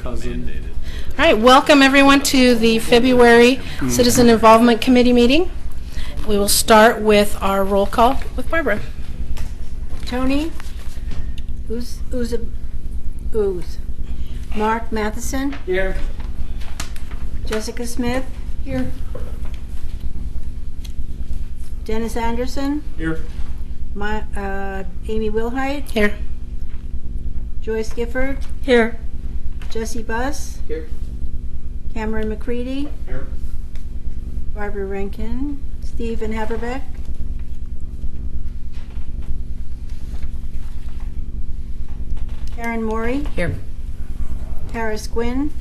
All right, welcome everyone to the February Citizen Involvement Committee meeting. We will start with our roll call with Barbara. Tony, Ooze. Mark Matheson. Here. Jessica Smith. Here. Dennis Anderson. Here. Amy Wilhite. Here. Joyce Gifford. Here. Jesse Buss. Here. Cameron McCready. Here. Barbara Rankin. Stephen Haberbeck. Karen Morey. Here. Paris Gwynn.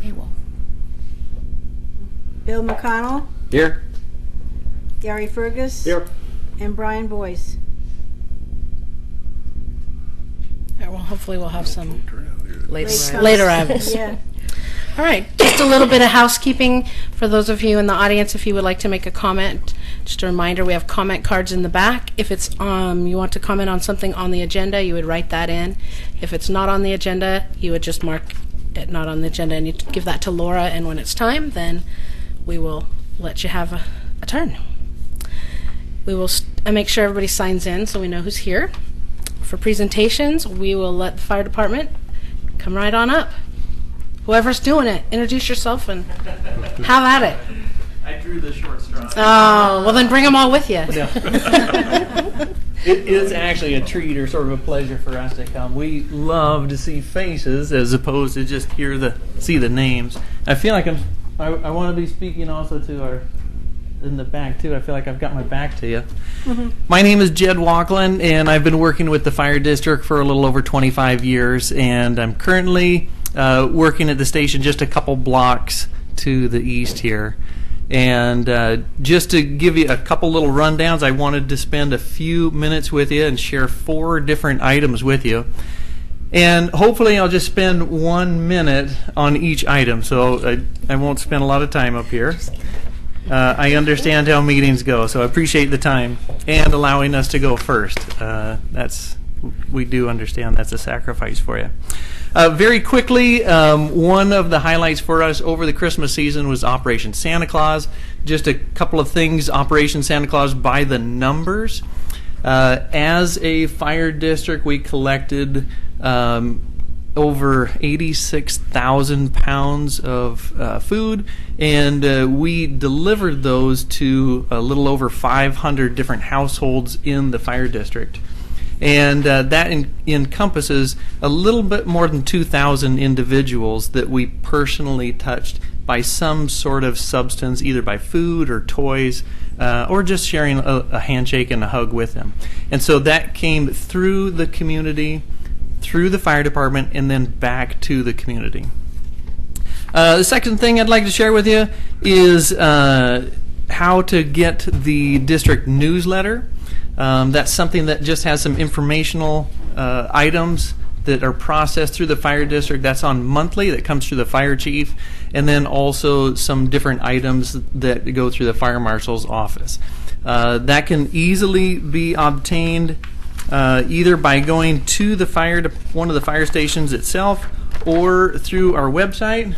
Hey, Wolf. Bill McConnell. Here. Gary Fergus. Here. And Brian Boyce. All right, well, hopefully we'll have some Late later arrivals. Yeah. All right, just a little bit of housekeeping for those of you in the audience. If you would like to make a comment, just a reminder, we have comment cards in the back. If it's you want to comment on something on the agenda, you would write that in. If it's not on the agenda, you would just mark it not on the agenda, and you give that to Laura, and when it's time, then we will let you have a turn. We will make sure everybody signs in so we know who's here. For presentations, we will let the fire department come right on up. Whoever's doing it, introduce yourself and have at it. I drew the short straw. Oh, well then bring them all with you. It is actually a treat or sort of a pleasure for us to come. We love to see faces as opposed to just see the names. I feel like I want to be speaking also to our in the back too. I feel like I've got my back to you. Mm-hmm. My name is Jed Walkland, and I've been working with the fire district for a little over 25 years, and I'm currently working at the station just a couple blocks to the east here. And just to give you a couple little rundowns, I wanted to spend a few minutes with you and share 4 different items with you. And hopefully I'll just spend 1 minute on each item, so I won't spend a lot of time up here. I understand how meetings go, so I appreciate the time and allowing us to go first. We do understand that's a sacrifice for you. Very quickly, one of the highlights for us over the Christmas season was Operation Santa Claus. Just a couple of things, Operation Santa Claus by the numbers. As a fire district, we collected over 86,000 pounds of food, and we delivered those to a little over 500 different households in the fire district. And that encompasses a little bit more than 2,000 individuals that we personally touched by some sort of substance, either by food or toys, or just sharing a handshake and a hug with them. And so that came through the community, through the fire department, and then back to the community. The second thing I'd like to share with you is how to get the district newsletter. That's something that just has some informational items that are processed through the fire district. That's on monthly, that comes through the fire chief, and then also some different items that go through the fire marshal's office. That can easily be obtained either by going to the one of the fire stations itself or through our website.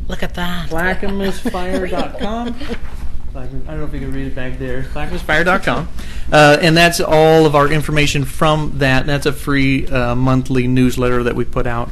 Look at that. clackamusfire.com. I don't know if you can read it back there. clackamusfire.com. And that's all of our information from that. That's a free monthly newsletter that we put out.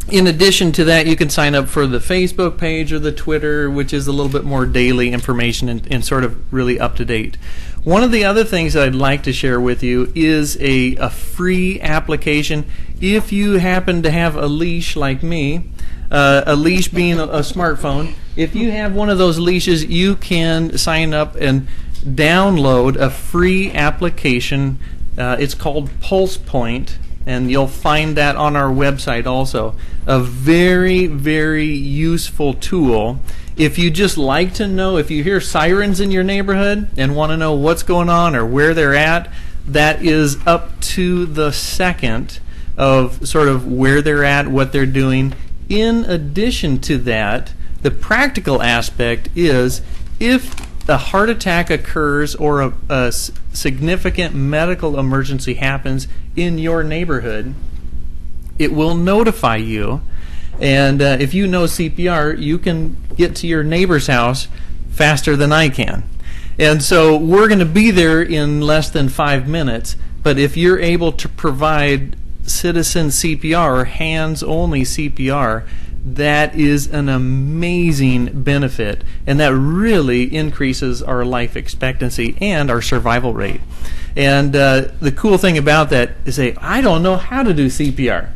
In addition to that, you can sign up for the Facebook page or the Twitter, which is a little bit more daily information and sort of really up to date. One of the other things that I'd like to share with you is a free application. If you happen to have a leash like me, a leash being a smartphone, if you have one of those leashes, you can sign up and download a free application. It's called Pulse Point, and you'll find that on our website also. A very, very useful tool. If you just like to know, if you hear sirens in your neighborhood and want to know what's going on or where they're at, that is up to the second of sort of where they're at, what they're doing. In addition to that, the practical aspect is if a heart attack occurs or a significant medical emergency happens in your neighborhood, it will notify you. And if you know CPR, you can get to your neighbor's house faster than I can. And so we're going to be there in less than 5 minutes. But if you're able to provide citizen CPR or hands-only CPR, that is an amazing benefit. And that really increases our life expectancy and our survival rate. And the cool thing about that is, I don't know how to do CPR.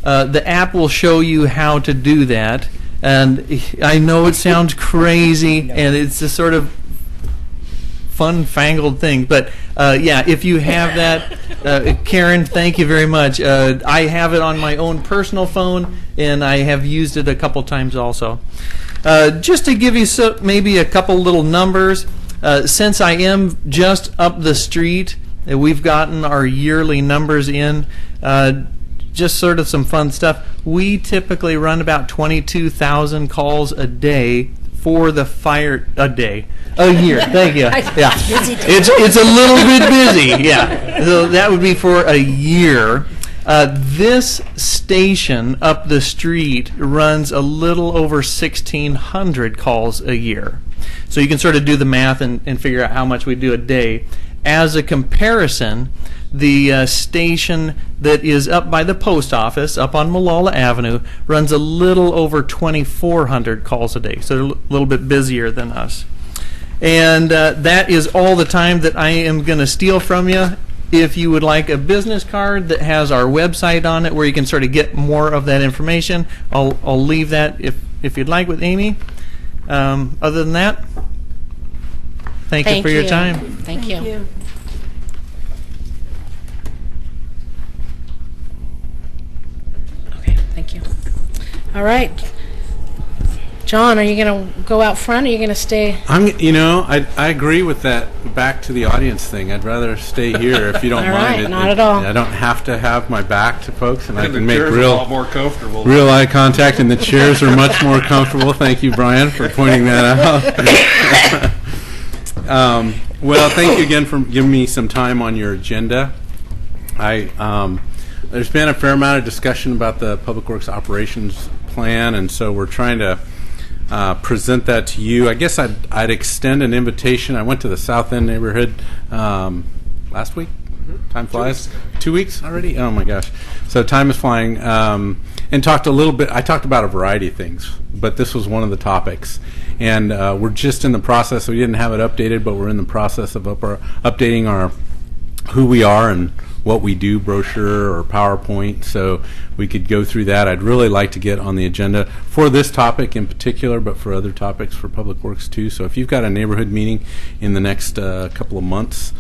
The app will show you how to do that. And I know it sounds crazy, and it's a sort of fun-fangled thing. But, if you have that, Karen, thank you very much. I have it on my own personal phone, and I have used it a couple times also. Just to give you maybe a couple little numbers, since I am just up the street, we've gotten our yearly numbers in. Just sort of some fun stuff. We typically run about 22,000 calls a day for the fire a year. Thank you. Yeah, it's a little bit busy. Yeah, so that would be for a year. This station up the street runs a little over 1,600 calls a year. So you can sort of do the math and figure out how much we do a day. As a comparison, the station that is up by the post office, up on Malala Avenue, runs a little over 2,400 calls a day, so they're a little bit busier than us. And that is all the time that I am going to steal from you. If you would like a business card that has our website on it where you can sort of get more of that information, I'll leave that if you'd like with Amy. Other than that, thank you for your time. Thank you. Okay, thank you. All right. John, are you going to go out front, or are you going to stay? I agree with that back to the audience thing. I'd rather stay here if you don't All mind. right, not at all. I don't have to have my back to folks, and I And can the make chairs are a lot more comfortable. real eye contact, and the chairs are much more comfortable. Thank you, Brian, for pointing that out. Well, thank you again for giving me some time on your agenda. There's been a fair amount of discussion about the Public Works Operations Plan, and so we're trying to present that to you. I guess I'd extend an invitation. I went to the South End neighborhood last week. Time flies. 2 weeks already? Oh my gosh. So time is flying. And talked a little bit. I talked about a variety of things, but this was one of the topics. And we're just in the process. We didn't have it updated, but we're in the process of updating our who we are and what we do brochure or PowerPoint, so we could go through that. I'd really like to get on the agenda for this topic in particular, but for other topics for Public Works too. So if you've got a neighborhood meeting in the next couple of months,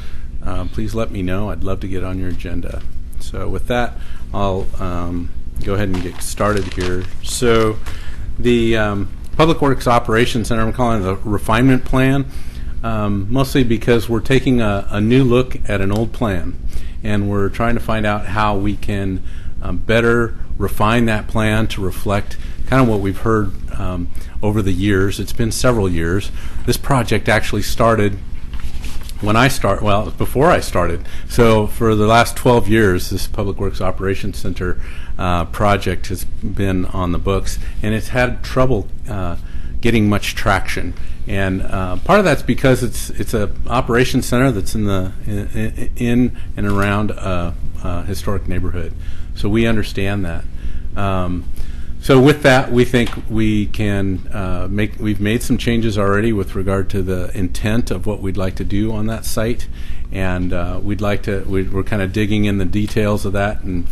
please let me know. I'd love to get on your agenda. So with that, I'll go ahead and get started here. So the Public Works Operations Center, I'm calling it the refinement plan, mostly because we're taking a new look at an old plan. And we're trying to find out how we can better refine that plan to reflect kind of what we've heard over the years. It's been several years. This project actually started before I started. So for the last 12 years, this Public Works Operations Center project has been on the books, and it's had trouble getting much traction. And part of that's because it's a operations center that's in and around a historic neighborhood. So we understand that. So with that, we think we can we've made some changes already with regard to the intent of what we'd like to do on that site, and we're kind of digging in the details of that, and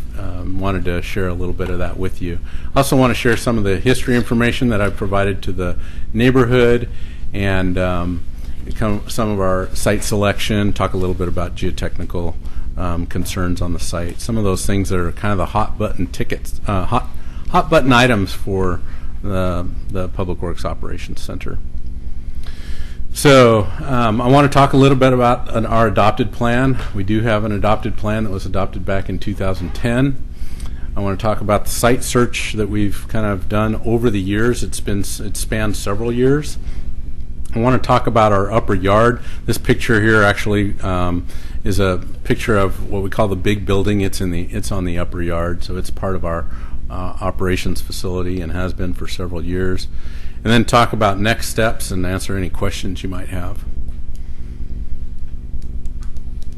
wanted to share a little bit of that with you. I also want to share some of the history information that I've provided to the neighborhood, and some of our site selection, talk a little bit about geotechnical concerns on the site. Some of those things that are kind of the hot button tickets, hot button items for the Public Works Operations Center. So I want to talk a little bit about our adopted plan. We do have an adopted plan that was adopted back in 2010. I want to talk about the site search that we've kind of done over the years. It spans several years. I want to talk about our upper yard. This picture here actually is a picture of what we call the big building. It's on the upper yard, so it's part of our operations facility and has been for several years. And then talk about next steps and answer any questions you might have.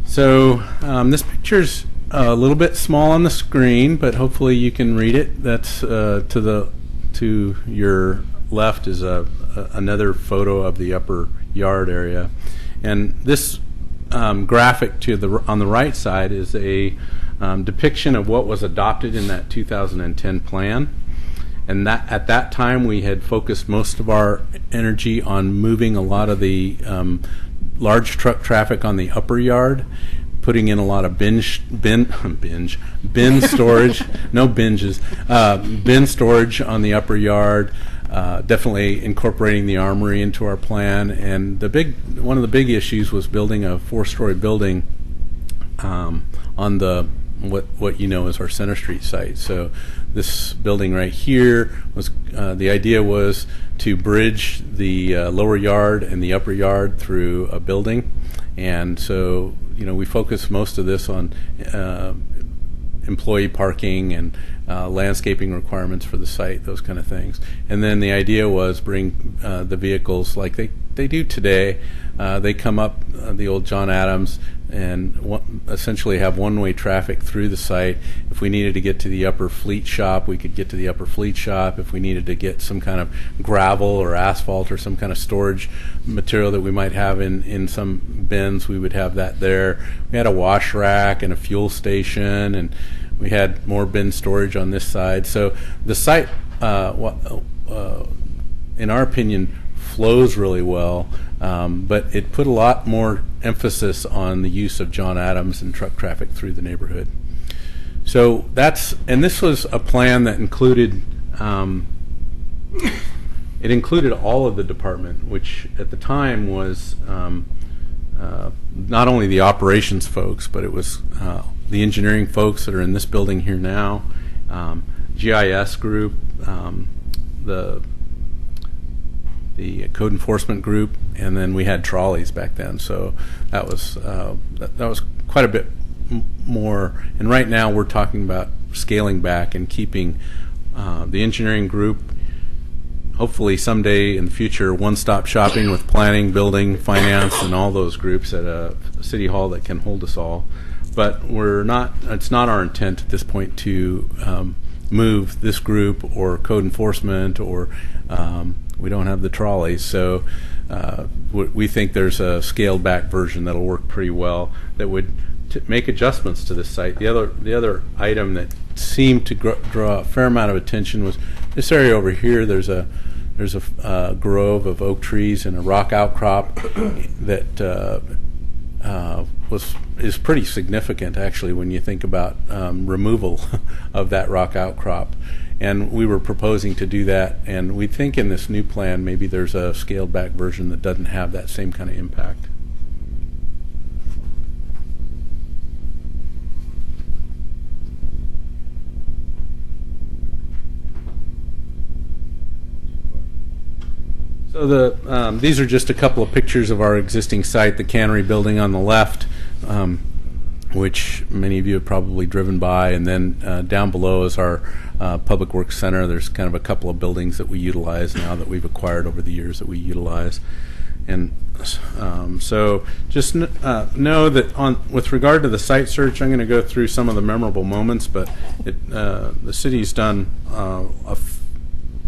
So this picture's a little bit small on the screen, but hopefully you can read it. That's to your left is another photo of the upper yard area, and this graphic on the right side is a depiction of what was adopted in that 2010 plan. And that at that time we had focused most of our energy on moving a lot of the large truck traffic on the upper yard, putting in a lot of bin storage, no binges, bin storage on the upper yard. Definitely incorporating the armory into our plan, and one of the big issues was building a 4-story building on the what you know as our Center Street site. So this building right here was the idea was to bridge the lower yard and the upper yard through a building, and so we focused most of this on employee parking and landscaping requirements for the site, those kind of things. And then the idea was bring the vehicles like they do today. They come up the old John Adams and essentially have one-way traffic through the site. If we needed to get to the upper fleet shop, we could get to the upper fleet shop. If we needed to get some kind of gravel or asphalt or some kind of storage material that we might have in some bins, we would have that there. We had a wash rack and a fuel station, and we had more bin storage on this side. So the site, in our opinion, flows really well, but it put a lot more emphasis on the use of John Adams and truck traffic through the neighborhood. So this was a plan that included it included all of the department, which at the time was not only the operations folks, but it was the engineering folks that are in this building here now, GIS group, the code enforcement group, and then we had trolleys back then. So that was quite a bit more. And right now we're talking about scaling back and keeping the engineering group, hopefully someday in the future, one-stop shopping with planning, building, finance, and all those groups at a city hall that can hold us all. But it's not our intent at this point to move this group or code enforcement, or we don't have the trolleys. So we think there's a scaled back version that'll work pretty well that would make adjustments to this site. The other item that seemed to draw a fair amount of attention was this area over here. There's a grove of oak trees and a rock outcrop that is pretty significant, actually, when you think about removal of that rock outcrop. And we were proposing to do that, and we think in this new plan maybe there's a scaled back version that doesn't have that same kind of impact. So these are just a couple of pictures of our existing site, the cannery building on the left, which many of you have probably driven by, and then down below is our Public Works Center. There's kind of a couple of buildings that we utilize now that we've acquired over the years that we utilize. And so just know that with regard to the site search, I'm going to go through some of the memorable moments, but the city's done a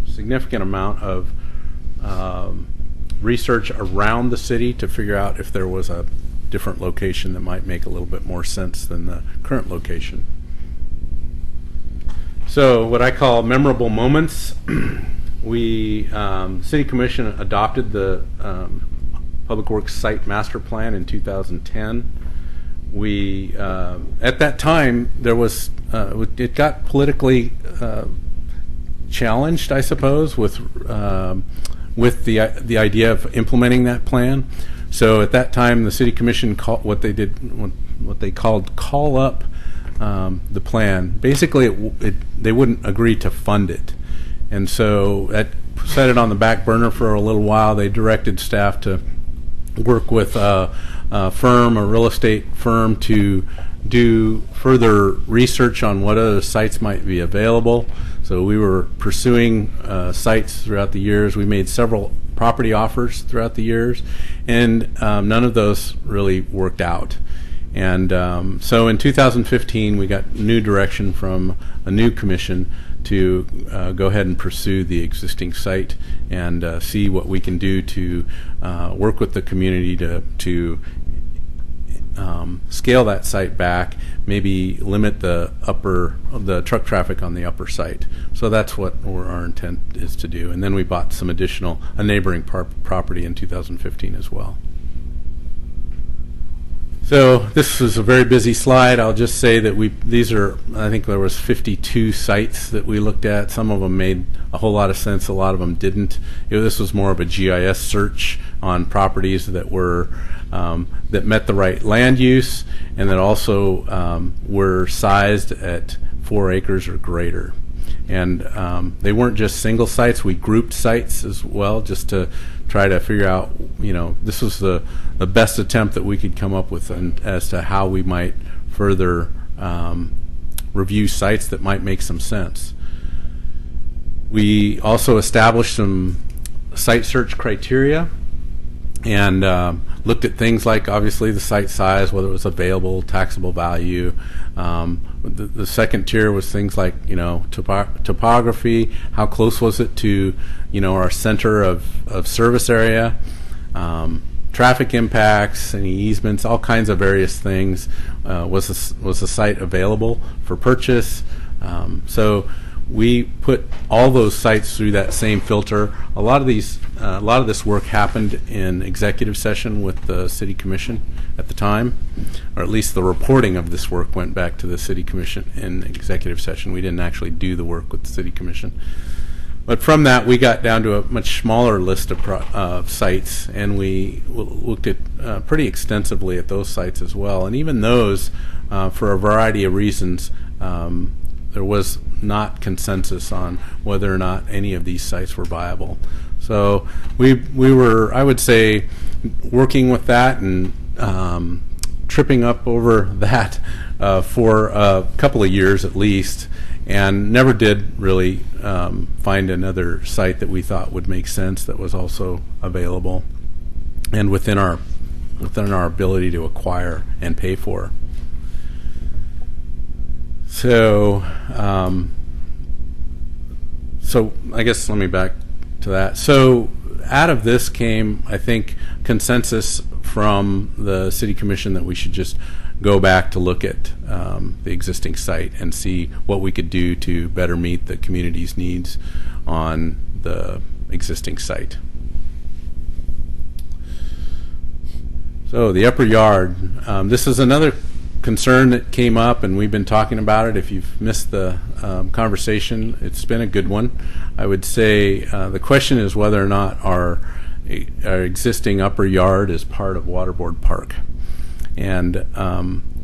significant amount of research around the city to figure out if there was a different location that might make a little bit more sense than the current location. So what I call memorable moments, we City Commission adopted the Public Works Site Master Plan in 2010. We at that time there was it got politically challenged, I suppose, with the idea of implementing that plan. So at that time, the City Commission what they called call up the plan. Basically, they wouldn't agree to fund it, and so that set it on the back burner for a little while. They directed staff to work with a firm, a real estate firm, to do further research on what other sites might be available. So we were pursuing sites throughout the years. We made several property offers throughout the years, and none of those really worked out. And so in 2015, we got new direction from a new commission to go ahead and pursue the existing site and see what we can do to work with the community to scale that site back, maybe limit the truck traffic on the upper site. So that's what our intent is to do. And then we bought some a neighboring property in 2015 as well. So this was a very busy slide. I'll just say that I think there was 52 sites that we looked at. Some of them made a whole lot of sense. A lot of them didn't. This was more of a GIS search on properties that were that met the right land use and that also were sized at 4 acres or greater. And they weren't just single sites. We grouped sites as well, just to try to figure out, this was the best attempt that we could come up with as to how we might further review sites that might make some sense. We also established some site search criteria and looked at things like, obviously, the site size, whether it was available, taxable value. The second tier was things like, topography, how close was it to, our center of service area, traffic impacts, any easements, all kinds of various things. Was the site available for purchase? So we put all those sites through that same filter. A lot of this work happened in executive session with the City Commission at the time, or at least the reporting of this work went back to the City Commission in executive session. We didn't actually do the work with the City Commission. But from that, we got down to a much smaller list of sites, and we looked at pretty extensively at those sites as well. And even those, for a variety of reasons, there was not consensus on whether or not any of these sites were viable. So we were, I would say, working with that and tripping up over that for a couple of years at least, and never did really find another site that we thought would make sense that was also available and within our ability to acquire and pay for. So I guess let me back to that. So out of this came, I think, consensus from the City Commission that we should just go back to look at the existing site and see what we could do to better meet the community's needs on the existing site. So the upper yard, this is another concern that came up, and we've been talking about it. If you've missed the conversation, it's been a good one. I would say the question is whether or not our existing upper yard is part of Waterboard Park. And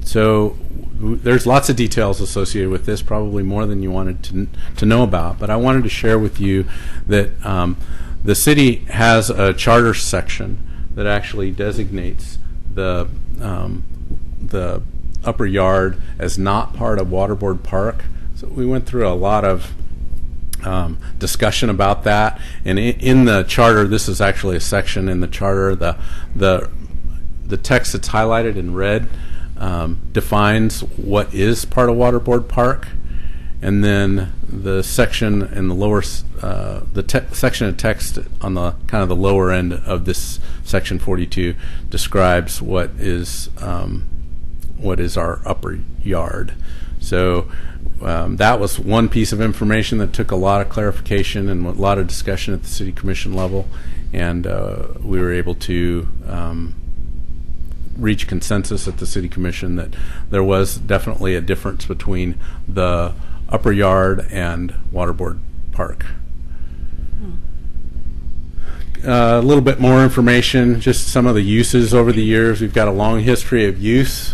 so there's lots of details associated with this, probably more than you wanted to know about. But I wanted to share with you that the city has a charter section that actually designates the upper yard as not part of Waterboard Park. So we went through a lot of discussion about that, and in the charter, this is actually a section in the charter. The text that's highlighted in red defines what is part of Waterboard Park, and then the section in the lower section of text on the kind of the lower end of this section 42 describes what is our upper yard. So that was one piece of information that took a lot of clarification and a lot of discussion at the City Commission level, and we were able to reach consensus at the City Commission that there was definitely a difference between the upper yard and Waterboard Park. A little bit more information, just some of the uses over the years. We've got a long history of use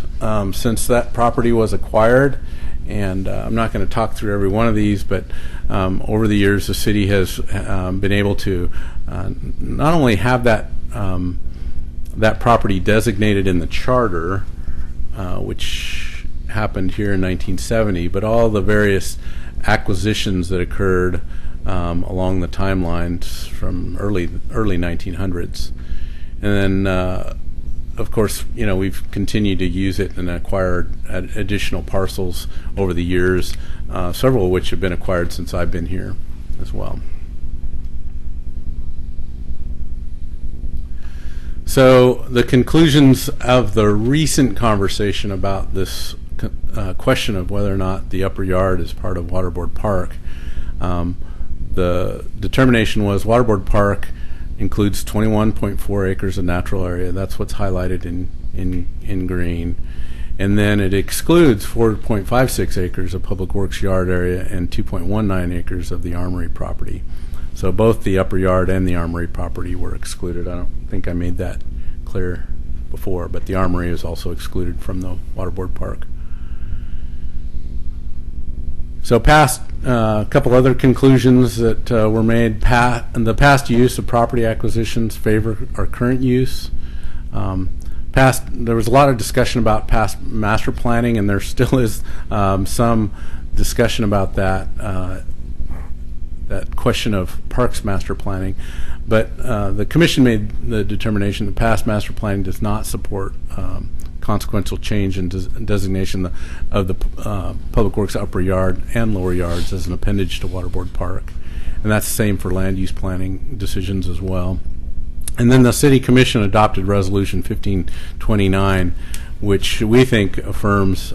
since that property was acquired, And I'm not going to talk through every one of these, but over the years, the city has been able to not only have that property designated in the charter, which happened here in 1970, but all the various acquisitions that occurred along the timelines from early 1900s. And then, of course, we've continued to use it and acquired additional parcels over the years, several of which have been acquired since I've been here as well. So the conclusions of the recent conversation about this question of whether or not the upper yard is part of Waterboard Park, the determination was Waterboard Park includes 21.4 acres of natural area. That's what's highlighted in green. And then it excludes 4.56 acres of Public Works yard area and 2.19 acres of the Armory property. So both the upper yard and the Armory property were excluded. I don't think I made that clear before, but the Armory is also excluded from the Waterboard Park. So past a couple other conclusions that were made. The past use of property acquisitions favor our current use. There was a lot of discussion about past master planning, and there still is some discussion about that question of parks master planning. But the commission made the determination that past master planning does not support consequential change in designation of the Public Works upper yard and lower yards as an appendage to Waterboard Park. And that's the same for land use planning decisions as well. And then the City Commission adopted Resolution 1529, which we think affirms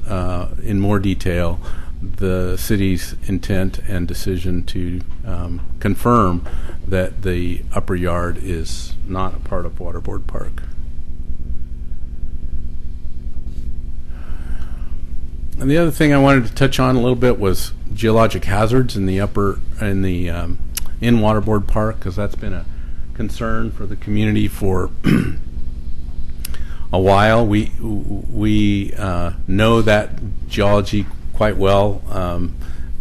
in more detail the city's intent and decision to confirm that the upper yard is not a part of Waterboard Park. And the other thing I wanted to touch on a little bit was geologic hazards in the in Waterboard Park, because that's been a concern for the community for a while. We know that geology quite well,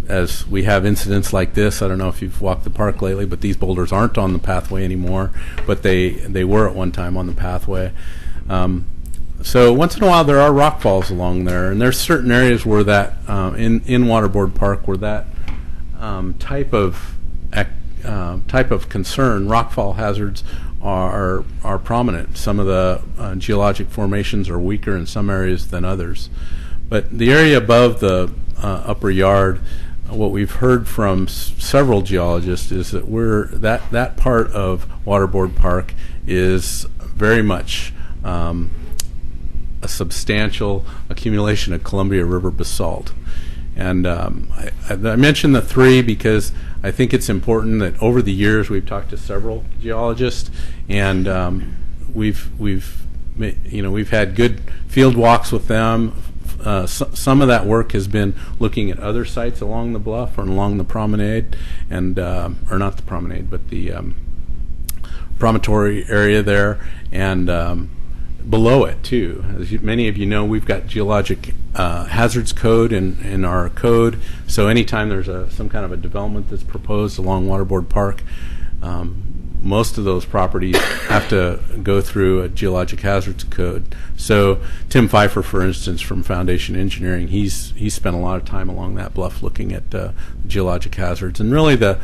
as we have incidents like this. I don't know if you've walked the park lately, but these boulders aren't on the pathway anymore, but they were at one time on the pathway. So once in a while there are rock falls along there, and there's certain areas where that in Waterboard Park where that type of concern, rockfall hazards, are prominent. Some of the geologic formations are weaker in some areas than others. But the area above the upper yard, what we've heard from several geologists is that that part of Waterboard Park is very much a substantial accumulation of Columbia River basalt. And I mentioned the three because I think it's important that over the years we've talked to several geologists, and we've had good field walks with them. Some of that work has been looking at other sites along the bluff or along the promenade, and or not the promenade, but the promontory area there, and below it too. As many of you know, we've got geologic hazards code in our code. So anytime there's some kind of a development that's proposed along Waterboard Park, most of those properties have to go through a geologic hazards code. So Tim Pfeiffer, for instance, from Foundation Engineering, he's spent a lot of time along that bluff looking at geologic hazards. And really the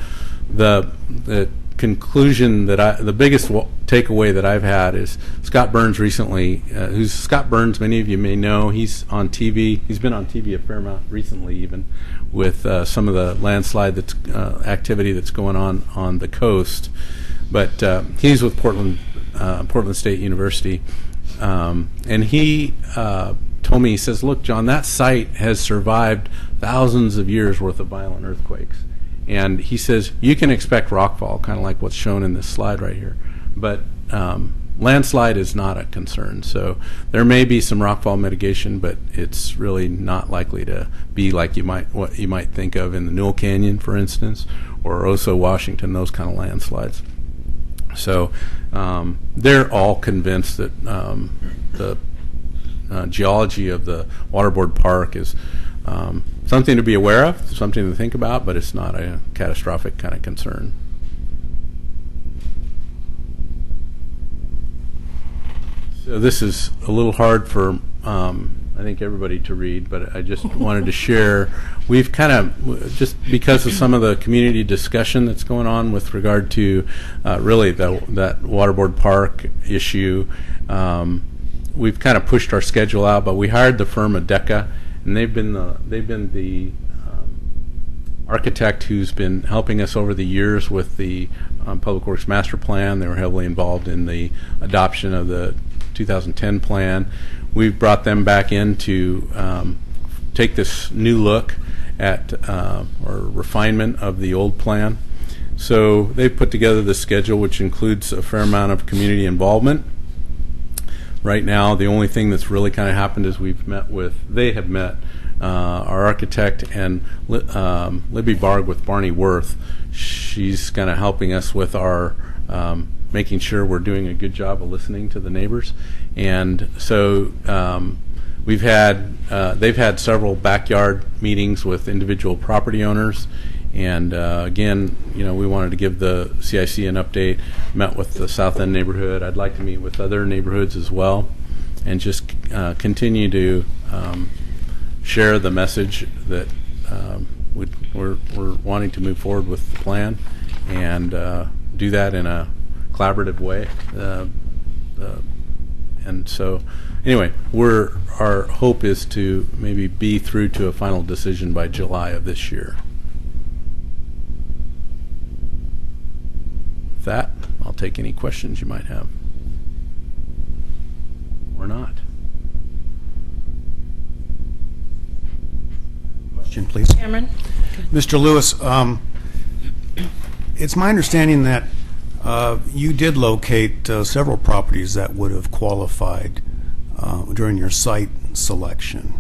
conclusion that the biggest takeaway that I've had is Scott Burns recently, Scott Burns, many of you may know, he's on TV. He's been on TV a fair amount recently, even with some of the landslide activity that's going on the coast. But he's with Portland State University, and he told me, he says, "Look, John, that site has survived thousands of years worth of violent earthquakes." And he says, you can expect rockfall, kind of like what's shown in this slide right here. But landslide is not a concern. So there may be some rockfall mitigation, but it's really not likely to be like what you might think of in the Newell Canyon, for instance, or Oso, Washington, those kind of landslides. So they're all convinced that the geology of the Waterboard Park is something to be aware of, something to think about, but it's not a catastrophic kind of concern. So this is a little hard for I think everybody to read, but I just wanted to share. We've kind of, just because of some of the community discussion that's going on with regard to really that Waterboard Park issue, we've kind of pushed our schedule out, but we hired the firm Adeka, and they've been the architect who's been helping us over the years with the Public Works Master Plan. They were heavily involved in the adoption of the 2010 plan. We've brought them back in to take this new look at or refinement of the old plan. So they've put together the schedule, which includes a fair amount of community involvement. Right now, the only thing that's really kind of happened is they have met our architect and Libby Barg with Barney Worth. She's kind of helping us with our making sure we're doing a good job of listening to the neighbors. And so they've had several backyard meetings with individual property owners. And again, we wanted to give the CIC an update, met with the South End neighborhood. I'd like to meet with other neighborhoods as well, and just continue to share the message that we're wanting to move forward with the plan, and do that in a collaborative way. And so, anyway, our hope is to maybe be through to a final decision by July of this year. With that, I'll take any questions you might have. Or not. Question, please. Cameron? Mr. Lewis, it's my understanding that you did locate several properties that would have qualified during your site selection.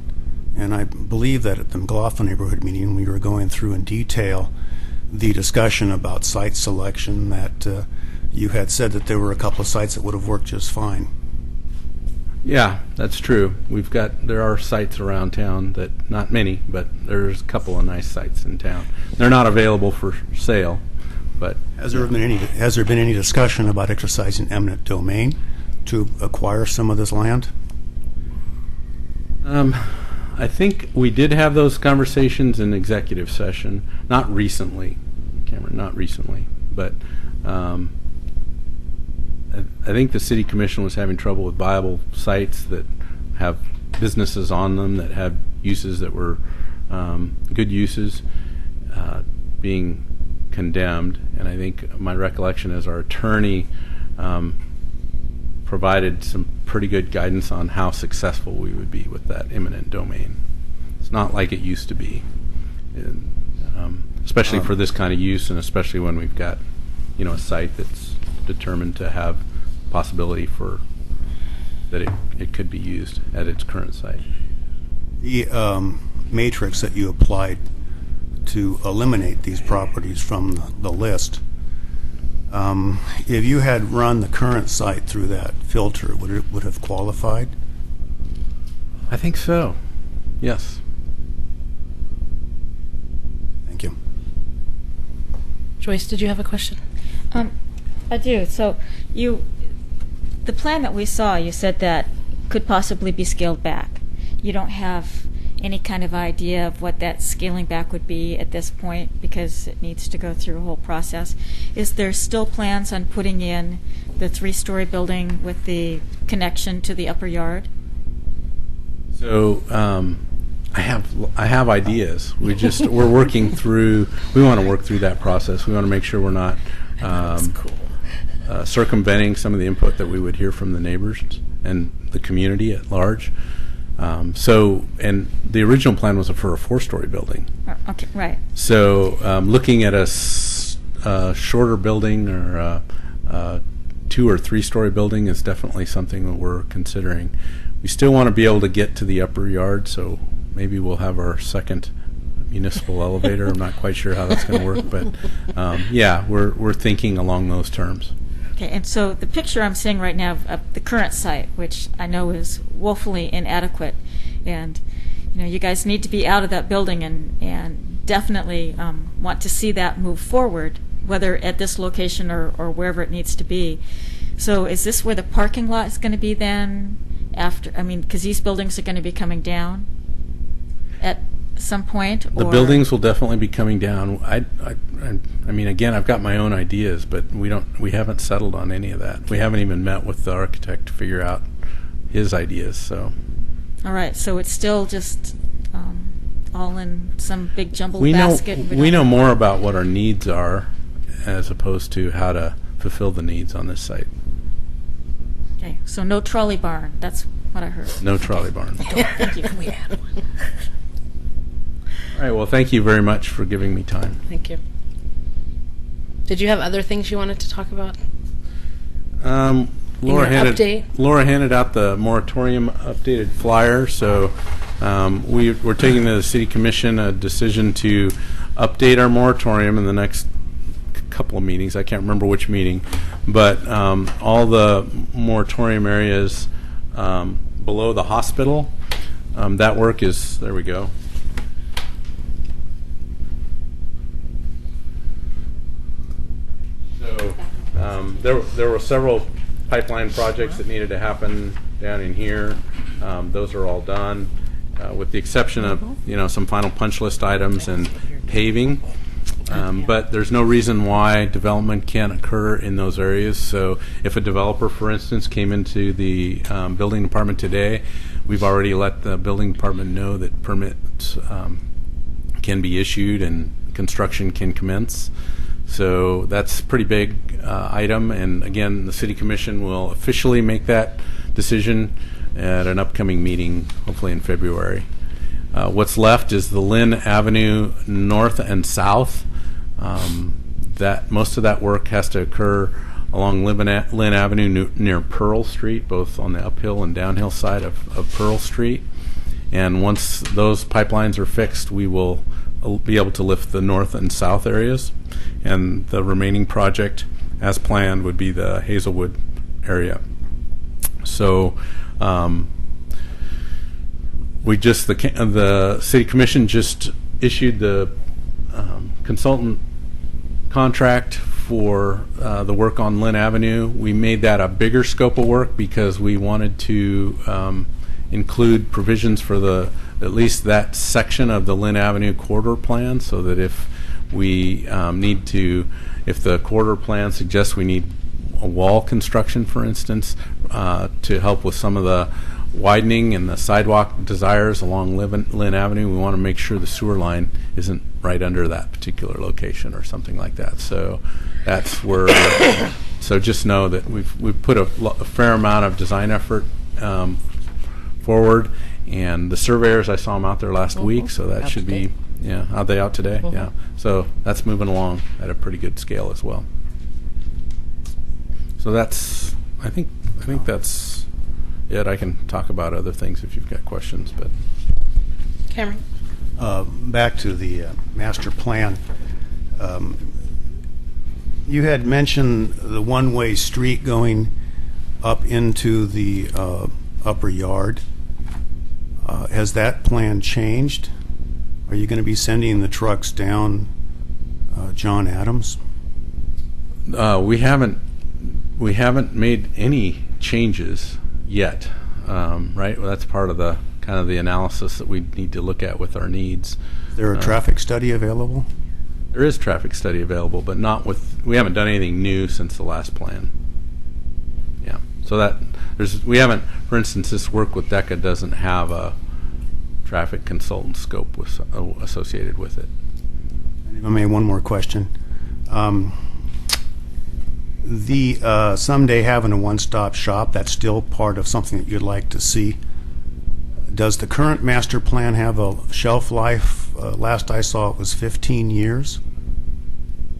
And I believe that at the McLaughlin neighborhood meeting, we were going through in detail the discussion about site selection, that you had said that there were a couple of sites that would have worked just fine. Yeah, that's true. There are sites around town that, not many, but there's a couple of nice sites in town. They're not available for sale, but Has there been any discussion about exercising eminent domain to acquire some of this land? I think we did have those conversations in executive session. Not recently, Cameron, not recently, but I think the city commission was having trouble with viable sites that have businesses on them that have uses that were good uses being condemned. And I think my recollection is our attorney provided some pretty good guidance on how successful we would be with that eminent domain. It's not like it used to be, especially for this kind of use, and especially when we've got a site that's determined to have possibility for that it could be used at its current site. The matrix that you applied to eliminate these properties from the list, if you had run the current site through that filter, would have qualified? I think so. Yes. Thank you. Joyce, did you have a question? I do. So the plan that we saw, you said that could possibly be scaled back. You don't have any kind of idea of what that scaling back would be at this point, because it needs to go through a whole process. Is there still plans on putting in the 3-story building with the connection to the upper yard? So I have ideas. We're working through. We want to work through that process. We want to make sure we're not circumventing some of the input that we would hear from the neighbors and the community at large. And the original plan was for a 4-story building. Okay, right. So looking at a shorter building or a 2 or 3-story building is definitely something that we're considering. We still want to be able to get to the upper yard, so maybe we'll have our second municipal elevator. I'm not quite sure how that's going to work, but yeah, we're thinking along those terms. Okay, and so the picture I'm seeing right now of the current site, which I know is woefully inadequate, and you guys need to be out of that building and definitely want to see that move forward, whether at this location or wherever it needs to be. So is this where the parking lot is going to be then after, because these buildings are going to be coming down at some point? The or- buildings will definitely be coming down. I mean, again, I've got my own ideas, but we haven't settled on any of that. We haven't even met with the architect to figure out his ideas. So All right, so it's still just all in some big jumbled we know basket. we know more about what our needs are, as opposed to how to fulfill the needs on this site. Okay, so no trolley barn. That's what I heard. No trolley barn. Thank you. All right. Well, thank you very much for giving me time. Thank you. Did you have other things you wanted to talk about? Laura your handed update? out the moratorium updated flyer. So we're taking to the City Commission a decision to update our moratorium in the next couple of meetings. I can't remember which meeting, but all the moratorium areas below the hospital, that work is, there we go. So there were several pipeline projects that needed to happen down in here. Those are all done, with the exception of some final punch list items and paving. But there's no reason why development can't occur in those areas. So if a developer, for instance, came into the building department today, we've already let the building department know that permits can be issued and construction can commence. So that's a pretty big item. And again, the City Commission will officially make that decision at an upcoming meeting, hopefully in February. What's left is the Lynn Avenue North and South. That most of that work has to occur along Lynn Avenue near Pearl Street, both on the uphill and downhill side of Pearl Street. And once those pipelines are fixed, we will be able to lift the north and south areas. And the remaining project, as planned, would be the Hazelwood area. So the City Commission just issued the consultant contract for the work on Lynn Avenue. We made that a bigger scope of work because we wanted to include provisions for at least that section of the Lynn Avenue corridor plan, so that if we if the corridor plan suggests we need a wall construction, for instance, to help with some of the widening and the sidewalk desires along Lynn Avenue, we want to make sure the sewer line isn't right under that particular location or something like that. So that's where. So just know that we've put a fair amount of design effort forward, and the surveyors, I saw them out there last week, so that should be. Yeah, are they out today? Yeah. So that's moving along at a pretty good scale as well. So that's, I think that's it. I can talk about other things if you've got questions, but. Cameron? Back to the master plan. You had mentioned the one-way street going up into the upper yard. Has that plan changed? Are you going to be sending the trucks down John Adams? We haven't made any changes yet, right? Well, that's part of the kind of the analysis that we need to look at with our needs. Is there a traffic study available? There is traffic study available, but not with. We haven't done anything new since the last plan. Yeah, so that we haven't. For instance, this work with DECA doesn't have a traffic consultant scope associated with it. If I may, one more question. Someday having a one-stop shop, that's still part of something that you'd like to see. Does the current master plan have a shelf life? Last I saw, it was 15 years.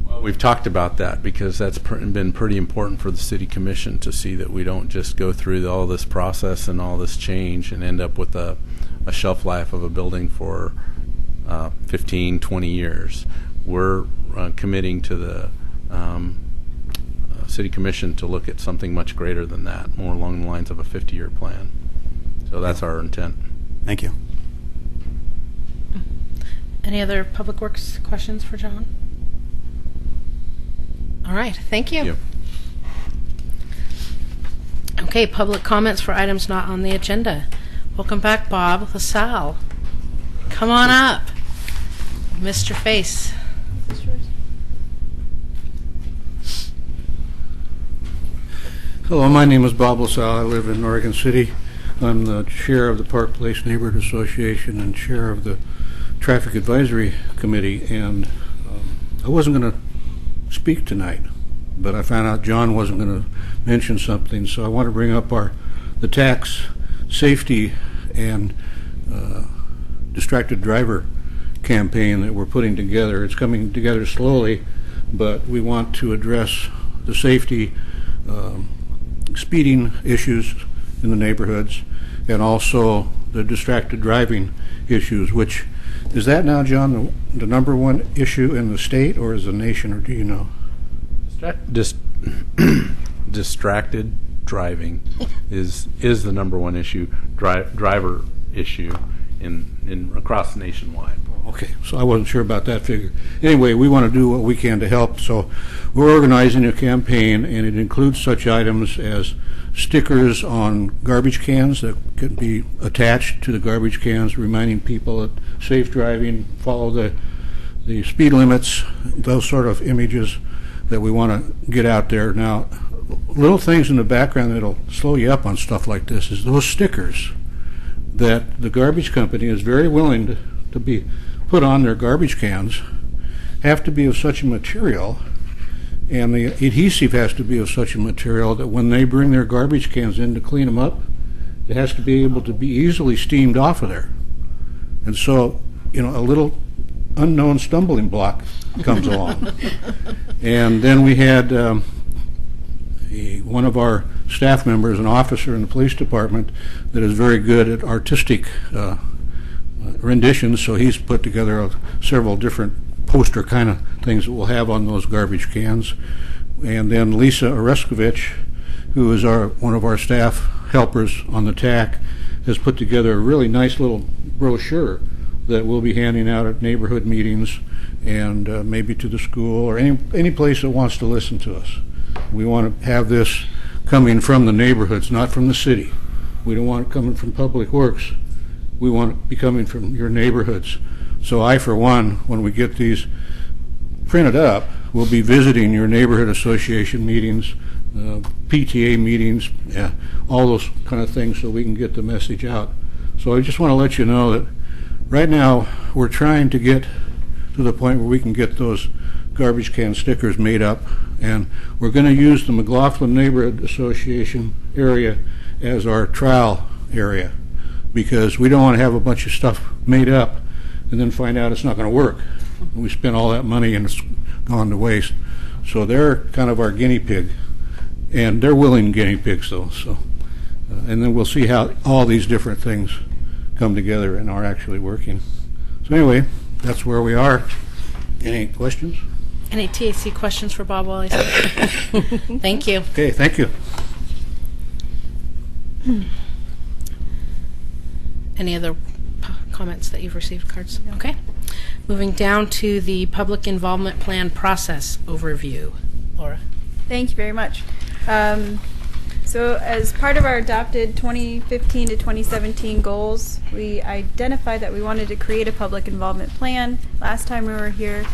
Well, we've talked about that because that's been pretty important for the City Commission to see that we don't just go through all this process and all this change and end up with a shelf life of a building for 15, 20 years. We're committing to the City Commission to look at something much greater than that, more along the lines of a 50-year plan. So that's our intent. Thank you. Any other Public Works questions for John? All right, thank you. Yep. Okay, public comments for items not on the agenda. Welcome back, Bob LaSalle. Come on up. Mr. Face. Hello, my name is Bob LaSalle. I live in Oregon City. I'm the chair of the Park Place Neighborhood Association and chair of the Traffic Advisory Committee. And I wasn't going to speak tonight, but I found out John wasn't going to mention something, so I want to bring up the tax safety and distracted driver campaign that we're putting together. It's coming together slowly, but we want to address the safety speeding issues in the neighborhoods and also the distracted driving issues, which is that now, John, the number one issue in the state or is the nation, or do you know? Distracted driving is the number one issue, driver issue in across nationwide. Okay, so I wasn't sure about that figure. Anyway, we want to do what we can to help, so we're organizing a campaign, and it includes such items as stickers on garbage cans that can be attached to the garbage cans, reminding people that safe driving, follow the speed limits, those sort of images that we want to get out there. Now, little things in the background that'll slow you up on stuff like this is those stickers that the garbage company is very willing to be put on their garbage cans have to be of such a material, and the adhesive has to be of such a material that when they bring their garbage cans in to clean them up, it has to be able to be easily steamed off of there. And so, a little unknown stumbling block comes along. And then we had one of our staff members, an officer in the police department, that is very good at artistic renditions, so he's put together several different poster kind of things that we'll have on those garbage cans. And then Lisa Oreskovich, who is one of our staff helpers on the TAC, has put together a really nice little brochure that we'll be handing out at neighborhood meetings and maybe to the school or any place that wants to listen to us. We want to have this coming from the neighborhoods, not from the city. We don't want it coming from Public Works. We want it to be coming from your neighborhoods. So I, for one, when we get these printed up, will be visiting your neighborhood association meetings, PTA meetings, all those kind of things so we can get the message out. So I just want to let you know that right now we're trying to get to the point where we can get those garbage can stickers made up, and we're going to use the McLaughlin Neighborhood Association area as our trial area because we don't want to have a bunch of stuff made up and then find out it's not going to work. We spent all that money and it's gone to waste. So they're kind of our guinea pig, and they're willing guinea pigs though. So, and then we'll see how all these different things come together and are actually working. So anyway, that's where we are. Any questions? Any TAC questions for Bob while he's here? Thank you. Okay, thank you. Any other comments that you've received, cards? Okay. Moving down to the public involvement plan process overview. Laura. Thank you very much. So as part of our adopted 2015 to 2017 goals, we identified that we wanted to create a public involvement plan. Last time we were here,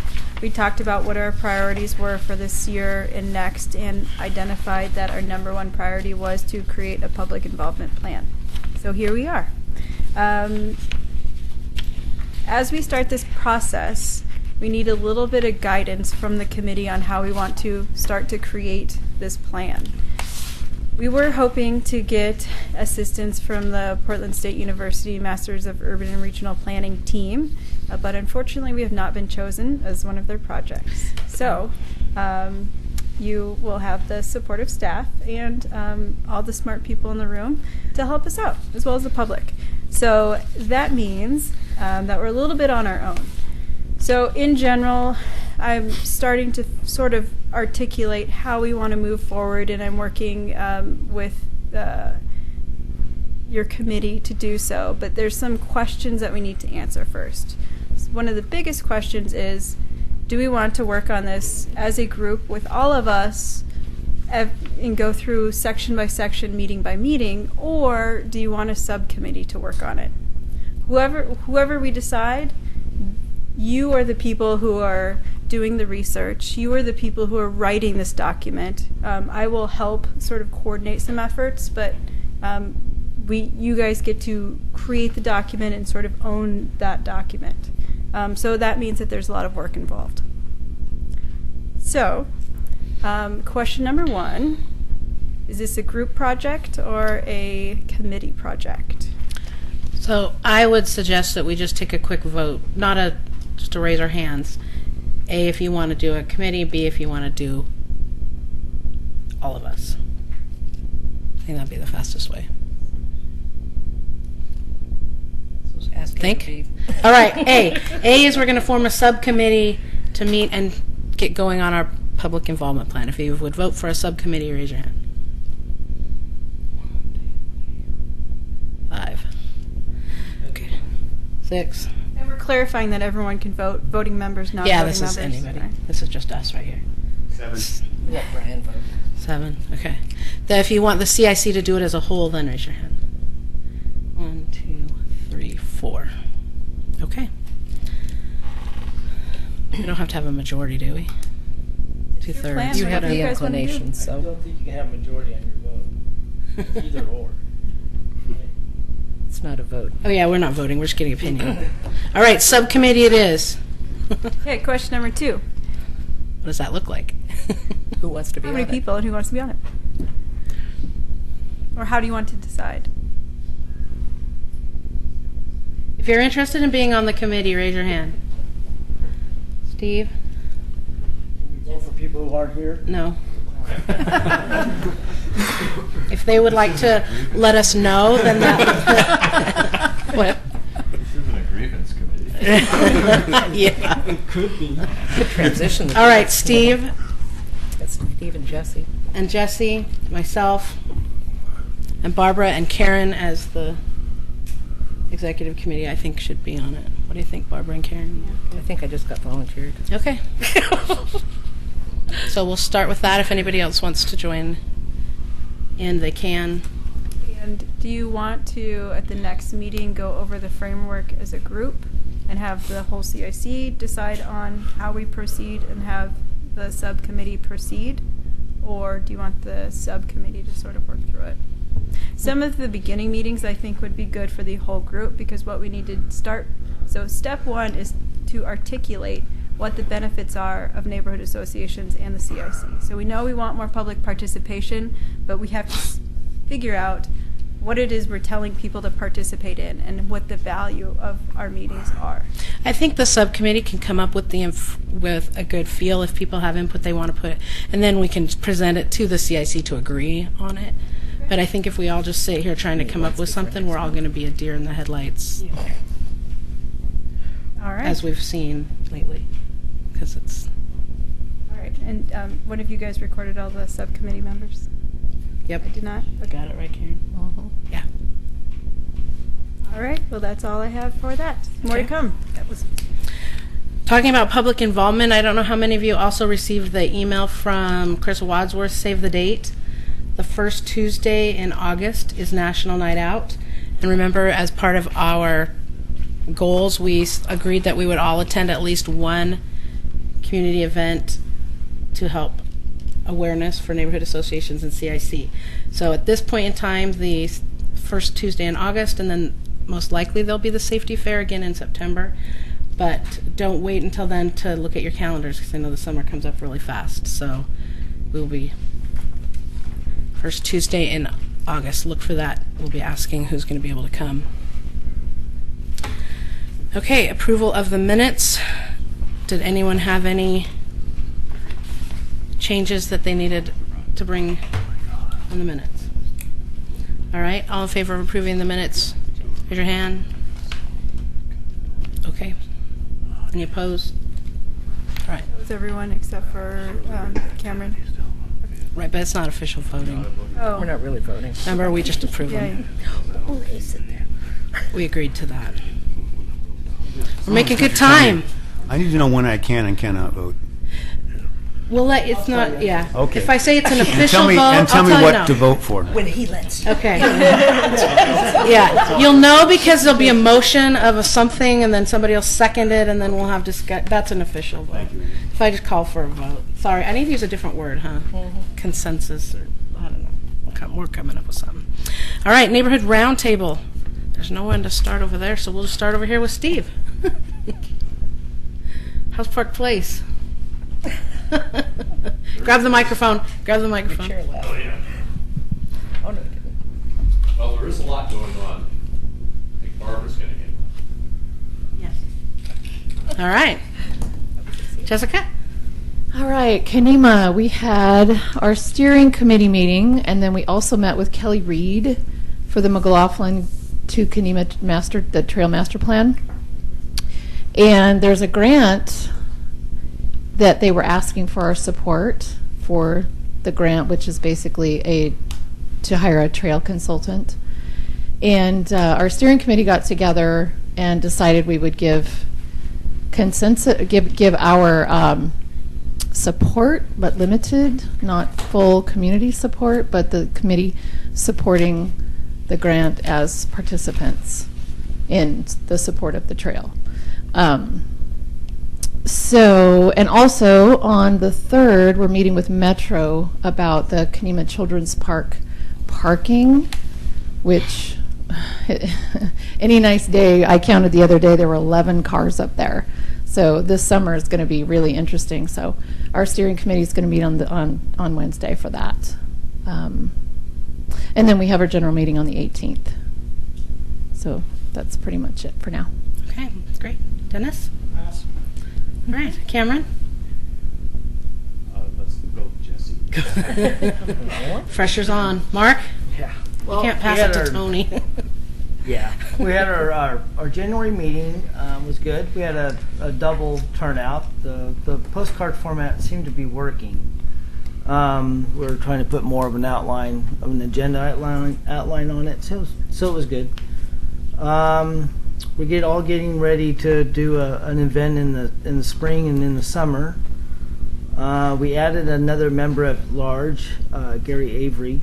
we talked about what our priorities were for this year and next, and identified that our number one priority was to create a public involvement plan. So here we are. As we start this process, we need a little bit of guidance from the committee on how we want to start to create this plan. We were hoping to get assistance from the Portland State University Masters of Urban and Regional Planning team, but unfortunately we have not been chosen as one of their projects. So you will have the supportive staff and all the smart people in the room to help us out, as well as the public. So that means that we're a little bit on our own. So in general, I'm starting to sort of articulate how we want to move forward, and I'm working with your committee to do so. But there's some questions that we need to answer first. one of the biggest questions is, do we want to work on this as a group with all of us and go through section by section, meeting by meeting, or do you want a subcommittee to work on it? Whoever we decide, you are the people who are doing the research. You are the people who are writing this document. I will help sort of coordinate some efforts, but you guys get to create the document and sort of own that document. So that means that there's a lot of work involved. So, question number 1, is this a group project or a committee project? So I would suggest that we just take a quick vote, just to raise our hands. A, if you want to do a committee, B, if you want to do all of us. I think that'd be the fastest way. Think? All right, A. A is we're going to form a subcommittee to meet and get going on our public involvement plan. If you would vote for a subcommittee, raise your hand. 5. Okay. 6. And we're clarifying that everyone can vote, voting members, not Yeah, voting this is members. anybody. This is just us right here. 7. Let Brian vote. 7. Okay. If you want the CIC to do it as a whole, then raise your hand. 1, 2, 3, 4. Okay. We don't have to have a majority, do we? Your 2/3. plan, You have whatever the you guys wanna do. inclination, I so. don't think you can have a majority on your vote. Either or. It's not a vote. Oh yeah, we're not voting. We're just getting opinion. All right, subcommittee it is. Okay, question number 2. What does that look like? Who wants to be How on many it? people and who wants to be on it? Or how do you want to decide? If you're interested in being on the committee, raise your hand. Steve? Vote for people who aren't here. No. If they would like to let us know, then that. What? This isn't a grievance committee. Yeah. It could be. Good transition. All right, Steve That's Steve and Jesse. and Jesse, myself, and Barbara and Karen as the executive committee, I think should be on it. What do you think, Barbara and Karen? I think I just got volunteered. Okay. So we'll start with that. If anybody else wants to join in, they can. And do you want to, at the next meeting, go over the framework as a group and have the whole CIC decide on how we proceed and have the subcommittee proceed? Or do you want the subcommittee to sort of work through it? Some of the beginning meetings I think would be good for the whole group, because what we need to start, so step 1 is to articulate what the benefits are of neighborhood associations and the CIC. So we know we want more public participation, but we have to figure out what it is we're telling people to participate in and what the value of our meetings are. I think the subcommittee can come up with with a good feel if people have input they want to put, and then we can present it to the CIC to agree on it. But I think if we all just sit here trying to come up with something, we're all going to be a deer in the headlights, All right. as we've seen lately. Because it's, All right. And one of you guys recorded all the subcommittee members? yep. I did not? Got it right, Karen? Yeah. All right. Well, that's all I have for that. More to Okay. come. That was Talking about public involvement, I don't know how many of you also received the email from Chris Wadsworth, Save the Date. The first Tuesday in August is National Night Out. And remember, as part of our goals, we agreed that we would all attend at least one community event to help awareness for neighborhood associations and CIC. So at this point in time, the first Tuesday in August, and then most likely there'll be the safety fair again in September. But don't wait until then to look at your calendars, because I know the summer comes up really fast. So we'll be first Tuesday in August. Look for that. We'll be asking who's going to be able to come. Okay, approval of the minutes. Did anyone have any changes that they needed to bring on the minutes? All right, all in favor of approving the minutes, raise your hand. Okay. Any opposed? All right. That was everyone except for Cameron. Right, but it's not official voting. Oh. We're not really voting. Remember, we just approved Yeah. them. Okay, sit there. We agreed to that. We're making good time. I need to know when I can and cannot vote. We'll let, it's not, yeah. Okay. If I say it's an And official tell me, vote, and tell I'll me tell you what no. to vote for. When he lets you. Okay. Yeah, you'll know because there'll be a motion of a something, and then somebody will second it, and then we'll have that's an official vote. Thank you. If I just call for a vote. Sorry, I need to use a different word, huh? Consensus, or, I don't know. We're coming up with something. All right, neighborhood roundtable. There's no one to start over there, so we'll just start over here with Steve. How's Park Place? Grab the microphone. Grab the microphone. Chair left. Oh, yeah. Oh, no, it didn't. Well, there is a lot going on. I think Barbara's going to get one. Yes. All right. Jessica? All right, Kenema, we had our steering committee meeting, and then we also met with Kelly Reed for the McLaughlin to Kenema the Trail Master Plan. And there's a grant that they were asking for our support for the grant, which is basically to hire a trail consultant. And our steering committee got together and decided we would give our support, but limited, not full community support, but the committee supporting the grant as participants in the support of the trail. And also on the 3rd, we're meeting with Metro about the Kenema Children's Park parking, which any nice day, I counted the other day, there were 11 cars up there. So this summer is going to be really interesting. So our steering committee is going to meet on Wednesday for that. And then we have our general meeting on the 18th. So that's pretty much it for now. Okay, that's great. Dennis? All right, Cameron? Let's go, Jesse. Pressure's on. Mark? Yeah. You can't pass it to Tony. Yeah. We had our January meeting was good. We had a double turnout. The postcard format seemed to be working. We were trying to put more of an outline, of an agenda outline on it, so it was good. We're all getting ready to do an event in the spring and in the summer. We added another member at large, Gary Avery,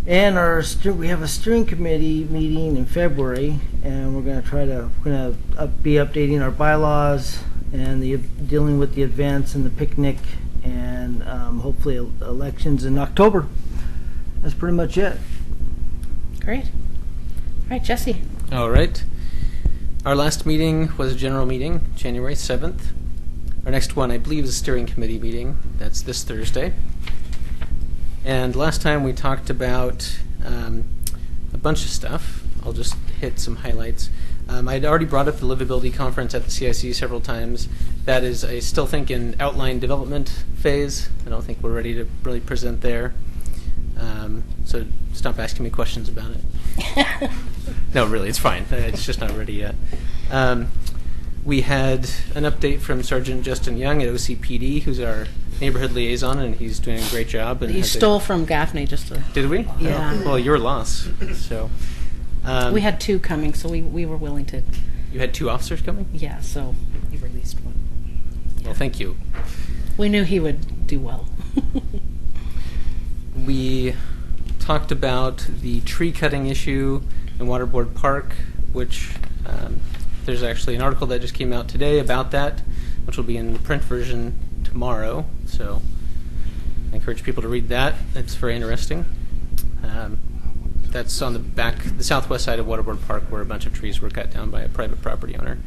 and we have a steering committee meeting in February, and we're going to be updating our bylaws and dealing with the events and the picnic and hopefully elections in October. That's pretty much it. Great. All right, Jesse. All right. Our last meeting was a general meeting, January 7th. Our next one, I believe, is a steering committee meeting. That's this Thursday. And last time we talked about a bunch of stuff. I'll just hit some highlights. I'd already brought up the Livability Conference at the CIC several times. That is, I still think, in outline development phase. I don't think we're ready to really present there. So stop asking me questions about it. No, really, it's fine. It's just not ready yet. We had an update from Sergeant Justin Young at OCPD, who's our neighborhood liaison, and he's doing a great job. And You stole from Gaffney just to... Did we? Yeah. Oh, well, your loss. So we had 2 coming, so we were willing to... You had 2 officers coming? Yeah, so he released one. Well, thank you. We knew he would do well. We talked about the tree cutting issue in Waterboard Park, which there's actually an article that just came out today about that, which will be in the print version tomorrow. So I encourage people to read that. It's very interesting. That's on the southwest side of Waterboard Park, where a bunch of trees were cut down by a private property owner.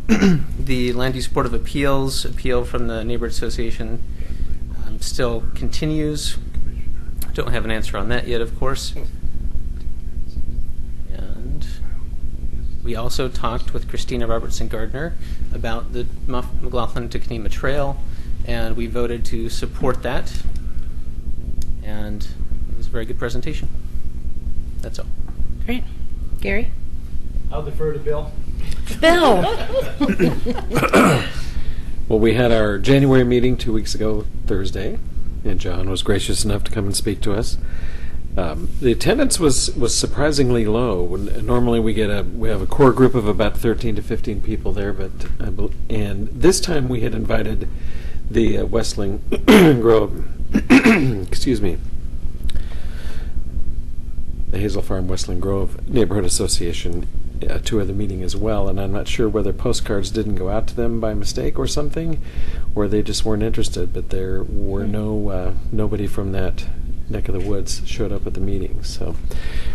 The Land Use Board of Appeals appeal from the Neighborhood Association still continues. Don't have an answer on that yet, of course. And we also talked with Christina Robertson Gardner about the McLaughlin to Kenema Trail, and we voted to support that. And it was a very good presentation. That's all. Great. Gary? I'll defer to Bill. Bill! Well, we had our January meeting 2 weeks ago, Thursday, and John was gracious enough to come and speak to us. The attendance was surprisingly low. Normally we have a core group of about 13 to 15 people there, and this time we had invited the Westling Grove, excuse me, the Hazel Farm Westling Grove Neighborhood Association tour the meeting as well, and I'm not sure whether postcards didn't go out to them by mistake or something, or they just weren't interested. But there were nobody from that neck of the woods showed up at the meeting, so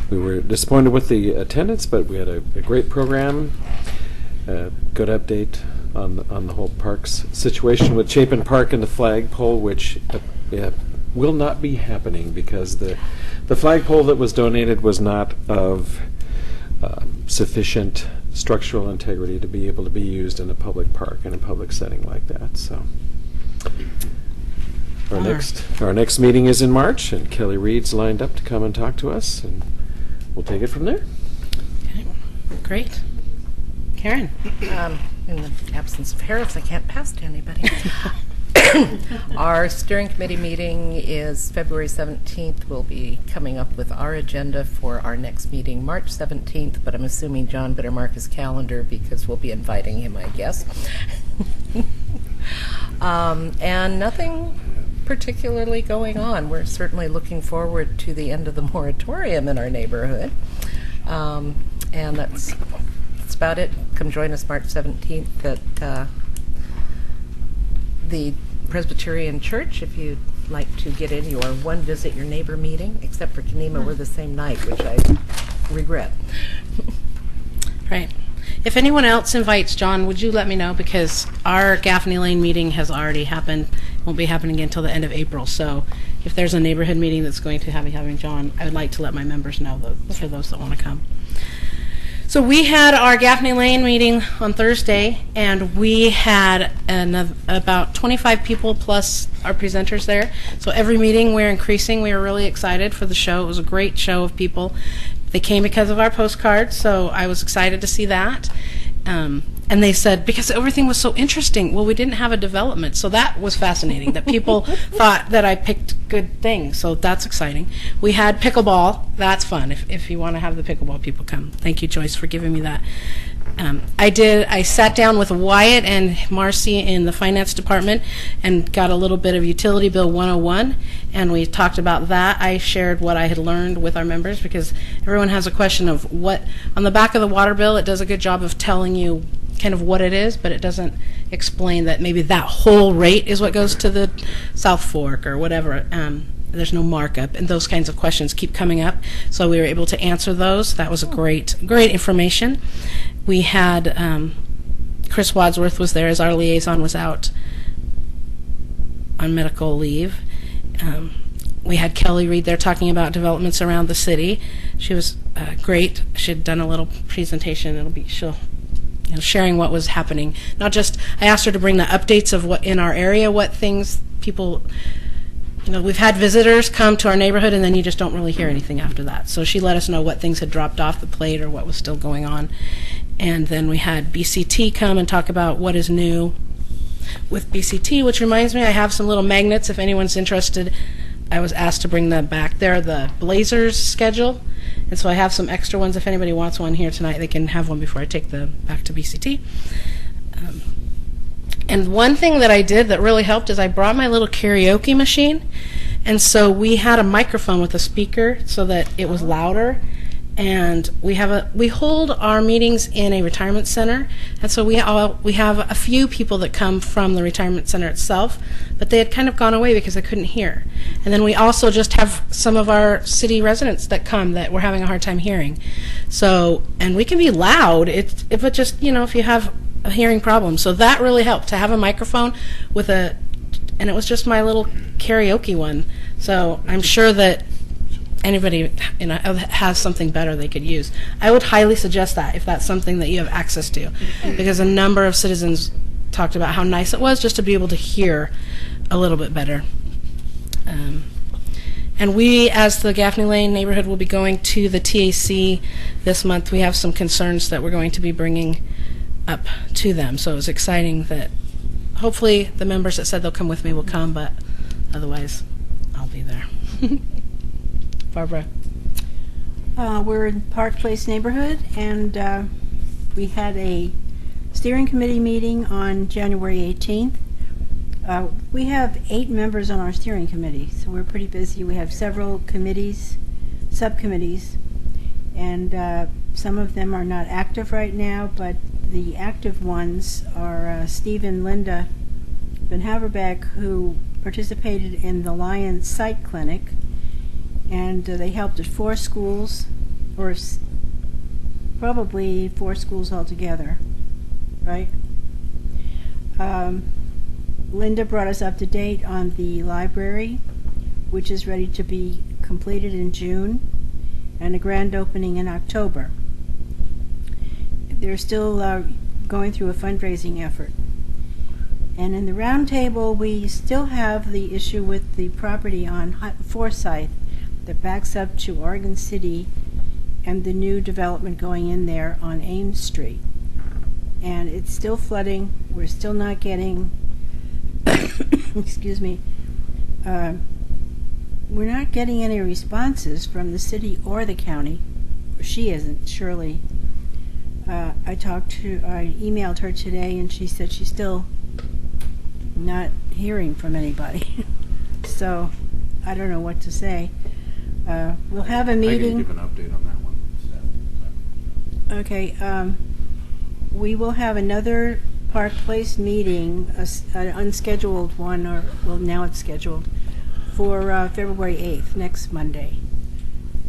we were disappointed with the attendance. But we had a great program, good update on the whole parks situation with Chapin Park and the flagpole, which will not be happening because the flagpole that was donated was not of sufficient structural integrity to be able to be used in a public park in a public setting like that. So our next meeting is in March, and Kelly Reed's lined up to come and talk to us, and we'll take it from there. Okay. Great. Karen? In the absence of Harris, I can't pass to anybody. Our steering committee meeting is February 17th. We'll be coming up with our agenda for our next meeting, March 17th, but I'm assuming John better mark his calendar because we'll be inviting him, I guess. And nothing particularly going on. We're certainly looking forward to the end of the moratorium in our neighborhood. And that's about it. Come join us March 17th at the Presbyterian Church if you'd like to get in your one visit your neighbor meeting, except for Kenema, we're the same night, which I regret. Right. If anyone else invites John, would you let me know? Because our Gaffney Lane meeting has already happened. It won't be happening until the end of April. So if there's a neighborhood meeting that's going to be having John, I would like to let my members know, for those that want to come. So we had our Gaffney Lane meeting on Thursday, and we had about 25 people plus our presenters there. So every meeting we're increasing. We were really excited for the show. It was a great show of people. They came because of our postcards, so I was excited to see that. And they said, because everything was so interesting, well, we didn't have a development. So that was fascinating, that people thought that I picked good things. So that's exciting. We had pickleball. That's fun. If you want to have the pickleball people come. Thank you, Joyce, for giving me that. I sat down with Wyatt and Marcy in the finance department and got a little bit of Utility Bill 101, and we talked about that. I shared what I had learned with our members because everyone has a question of what, on the back of the water bill, it does a good job of telling you kind of what it is, but it doesn't explain that maybe that whole rate is what goes to the South Fork or whatever. There's no markup, and those kinds of questions keep coming up. So we were able to answer those. That was a great information. We had Chris Wadsworth was there as our liaison was out on medical leave. We had Kelly Reed there talking about developments around the city. She was great. She had done a little presentation. She'll sharing what was happening. Not just, I asked her to bring the updates of what in our area, what things people. We've had visitors come to our neighborhood, and then you just don't really hear anything after that. So she let us know what things had dropped off the plate or what was still going on. And then we had BCT come and talk about what is new with BCT, which reminds me, I have some little magnets if anyone's interested. I was asked to bring them back. They're the Blazers schedule, and so I have some extra ones. If anybody wants one here tonight, they can have one before I take them back to BCT. And one thing that I did that really helped is I brought my little karaoke machine, and so we had a microphone with a speaker so that it was louder. And we hold our meetings in a retirement center, and so we have a few people that come from the retirement center itself, but they had kind of gone away because they couldn't hear. And then we also just have some of our city residents that come that we're having a hard time hearing. So, and we can be loud if you have a hearing problem. So that really helped to have a microphone and it was just my little karaoke one. So I'm sure that anybody has something better they could use. I would highly suggest that if that's something that you have access to, because a number of citizens talked about how nice it was just to be able to hear a little bit better. And we, as the Gaffney Lane neighborhood, will be going to the TAC this month. We have some concerns that we're going to be bringing up to them. So it was exciting that hopefully the members that said they'll come with me will come, but otherwise I'll be there. Barbara. We're in Park Place neighborhood, and we had a steering committee meeting on January 18th. We have 8 members on our steering committee, so we're pretty busy. We have several committees, subcommittees, and some of them are not active right now, but the active ones are Steve and Linda Van Haverbeck, who participated in the Lions Site Clinic, and they helped at 4 schools, or probably 4 schools altogether, right? Linda brought us up to date on the library, which is ready to be completed in June, and a grand opening in October. They're still going through a fundraising effort. And in the round table, we still have the issue with the property on Forsyth that backs up to Oregon City and the new development going in there on Ames Street. And it's still flooding. We're still not getting, excuse me, we're not getting any responses from the city or the county. She isn't, Shirley. I emailed her today, and she said she's still not hearing from anybody. So I don't know what to say. We'll have a meeting. I can give an update on that one. Okay. We will have another Park Place meeting, an unscheduled one, or, well, now it's scheduled, for February 8th, next Monday,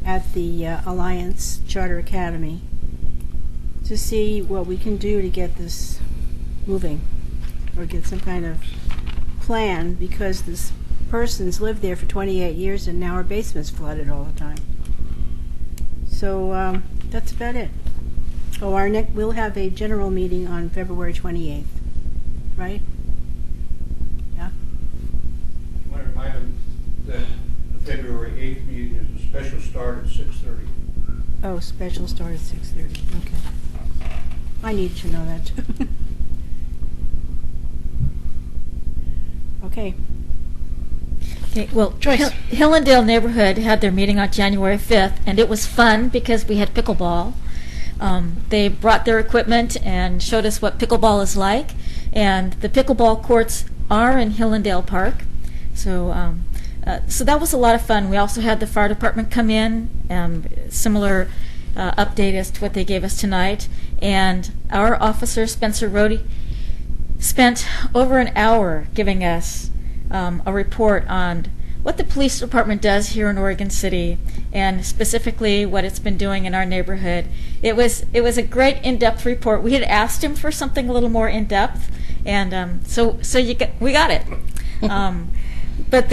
at the Alliance Charter Academy, to see what we can do to get this moving, or get some kind of plan, because this person's lived there for 28 years and now her basement's flooded all the time. So that's about it. Oh, we'll have a general meeting on February 28th, right? Yeah. I want to remind them that the February 8th meeting is a special start at 6:30. Oh, special start at 6:30. Okay. I need to know that too. Okay. Okay, well, Joyce. Hillendale Neighborhood had their meeting on January 5th, and it was fun because we had pickleball. They brought their equipment and showed us what pickleball is like, and the pickleball courts are in Hillendale Park. So, so that was a lot of fun. We also had the fire department come in, similar update as to what they gave us tonight, and our officer, Spencer Rohde, spent over an hour giving us a report on what the police department does here in Oregon City, and specifically what it's been doing in our neighborhood. It was a great in-depth report. We had asked him for something a little more in-depth, and so we got it. But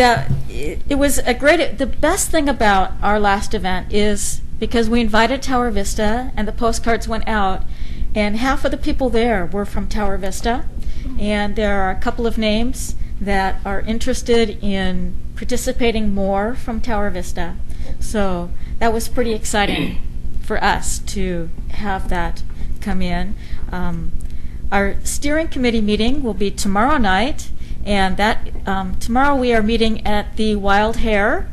it was a great. The best thing about our last event is because we invited Tower Vista, and the postcards went out, and half of the people there were from Tower Vista, and there are a couple of names that are interested in participating more from Tower Vista. So that was pretty exciting for us to have that come in. Our steering committee meeting will be tomorrow night, and that tomorrow we are meeting at the Wild Hare.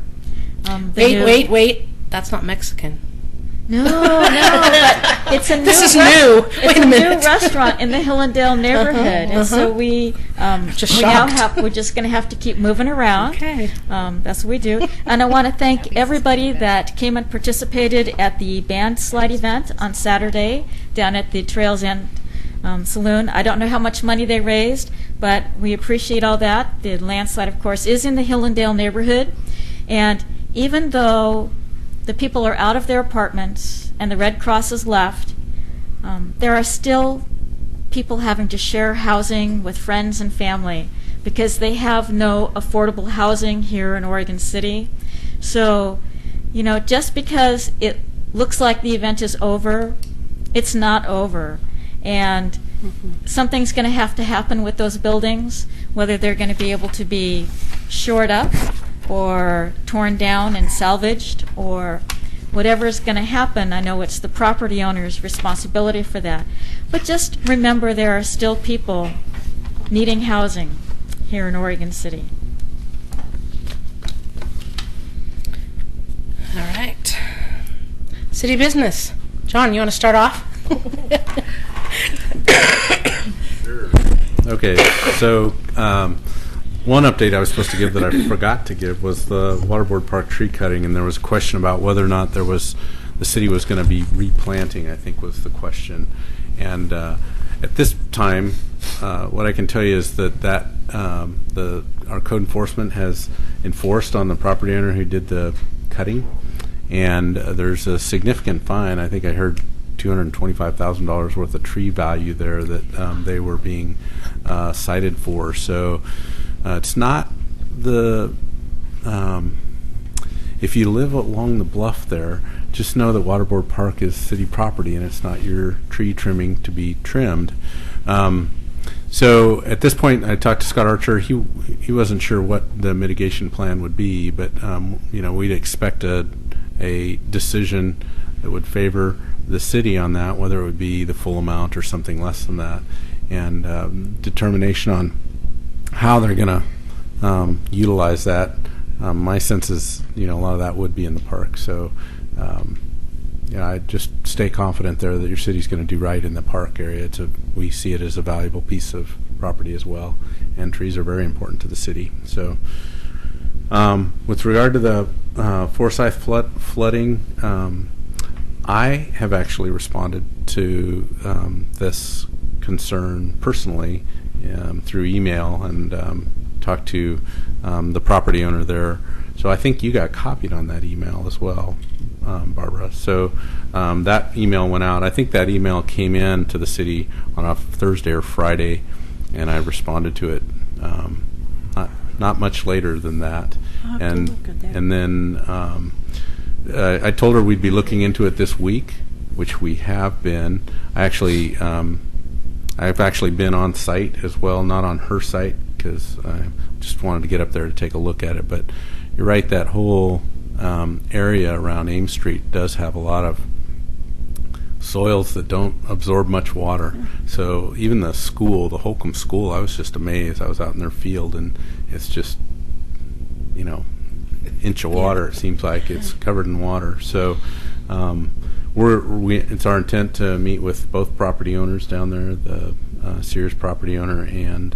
Wait. That's not Mexican. No, but it's a new. This is new. It's Wait a a minute. new restaurant in the Hillendale neighborhood, and so we're just going to have to keep moving around. Okay. That's what we do. And I want to thank everybody that came and participated at the band slide event on Saturday down at the Trails End Saloon. I don't know how much money they raised, but we appreciate all that. The landslide, of course, is in the Hillendale neighborhood, and even though the people are out of their apartments and the Red Cross is left, there are still people having to share housing with friends and family because they have no affordable housing here in Oregon City. So, just because it looks like the event is over, it's not over. And something's going to have to happen with those buildings, whether they're going to be able to be shored up or torn down and salvaged, or whatever is going to happen. I know it's the property owner's responsibility for that. But just remember, there are still people needing housing here in Oregon City. All right. City business. John, you want to start off? Okay, so one update I was supposed to give that I forgot to give was the Waterboard Park tree cutting, and there was a question about whether or not the city was going to be replanting, I think was the question. And at this time, what I can tell you is that our code enforcement has enforced on the property owner who did the cutting, and there's a significant fine. I think I heard $225,000 worth of tree value there that they were being cited for. So it's not the if you live along the bluff there, just know that Waterboard Park is city property and it's not your tree trimming to be trimmed. So at this point, I talked to Scott Archer. He wasn't sure what the mitigation plan would be, but we'd expect a decision that would favor the city on that, whether it would be the full amount or something less than that, and determination on how they're going to utilize that. My sense is, a lot of that would be in the park. So, I just stay confident there that your city's going to do right in the park area. We see it as a valuable piece of property as well, and trees are very important to the city. So, with regard to the Forsyth flooding, I have actually responded to this concern personally through email and talked to the property owner there. So I think you got copied on that email as well, Barbara. So that email went out. I think that email came in to the city on a Thursday or Friday, and I responded to it not much later than that. And then I told her we'd be looking into it this week, which we have been. I've actually been on site as well, not on her site, because I just wanted to get up there to take a look at it. But you're right, that whole area around Ames Street does have a lot of soils that don't absorb much water. So even the Holcomb School, I was just amazed. I was out in their field, and it's just, inch of water. It seems like it's covered in water. So it's our intent to meet with both property owners down there, the Sears property owner and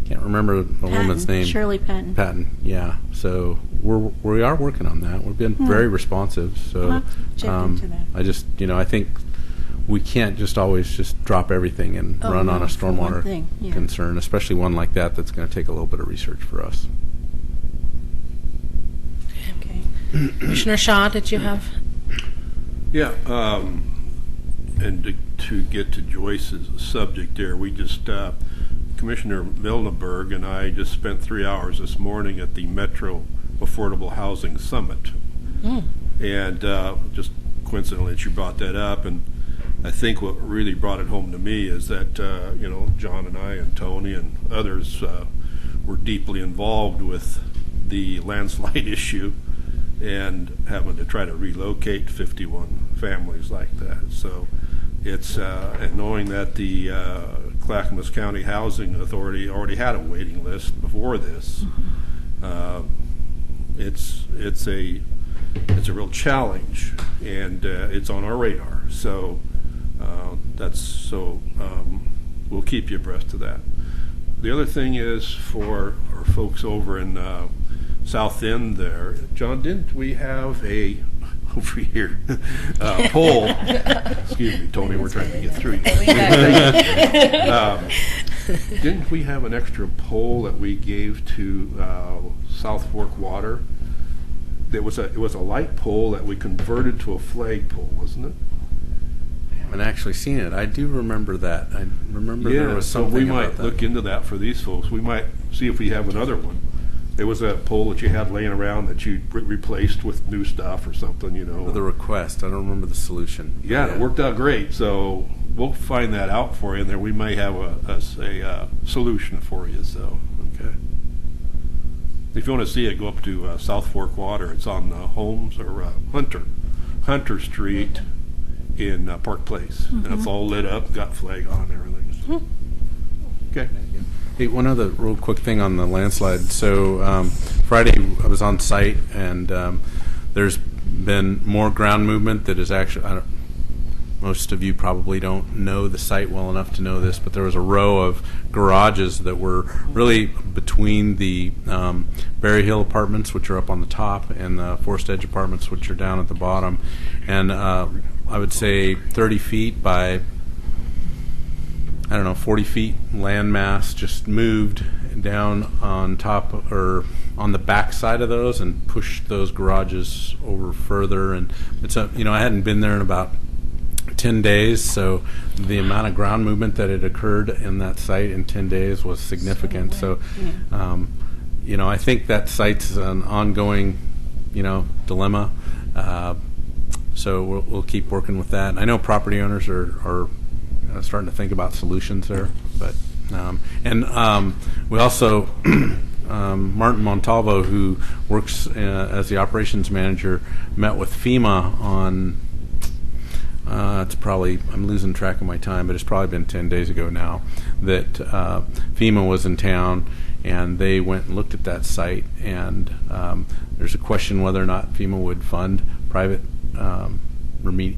can't remember the woman's name. Shirley Patton. Patton, yeah. So we are working on that. We've been very responsive. So check into that. I just, I think we can't just always just drop everything and run on a stormwater concern, especially one like that that's going to take a little bit of research for us. Okay. Commissioner Shaw, did you have? Yeah, and to get to Joyce's subject there, we just, Commissioner Mildenberg and I just spent 3 hours this morning at the Metro Affordable Housing Summit. And just coincidentally that you brought that up, and I think what really brought it home to me is that, John and I and Tony and others were deeply involved with the landslide issue and having to try to relocate 51 families like that. So it's, and knowing that the Clackamas County Housing Authority already had a waiting list before this, it's a real challenge, and it's on our radar. So we'll keep you abreast of that. The other thing is for our folks over in South End there, John, didn't we have a over here poll? Excuse me, Tony, we're trying to get through. Didn't we have an extra poll that we gave to South Fork Water? It was a light pole that we converted to a flag pole, wasn't it? I haven't actually seen it. I do remember that. I remember there was something so we about might that. look into that for these folks. We might see if we have another one. There was a pole that you had laying around that you replaced with new stuff or something, The request. I don't remember the solution. Yeah, it worked out great. So we'll find that out for you, and there we may have a solution for you. So okay. If you want to see it, go up to South Fork Water. It's on Holmes or Hunter Street in Park Place, and it's all lit up, got flag on and everything. Okay. Hey, one other real quick thing on the landslide. So Friday I was on site, and there's been more ground movement that is actually, most of you probably don't know the site well enough to know this, but there was a row of garages that were really between the Berry Hill apartments, which are up on the top, and the Forest Edge apartments, which are down at the bottom. And I would say 30 feet by, 40 feet land mass just moved down on top or on the back side of those and pushed those garages over further. And it's I hadn't been there in about 10 days, so the amount of ground movement that had occurred in that site in 10 days was significant. So, I think that site's an ongoing, dilemma. So we'll keep working with that. And I know property owners are starting to think about solutions there, but we also Martin Montalvo, who works as the operations manager, met with FEMA on. It's probably, I'm losing track of my time, but it's probably been 10 days ago now that FEMA was in town, and they went and looked at that site, and there's a question whether or not FEMA would fund private remediation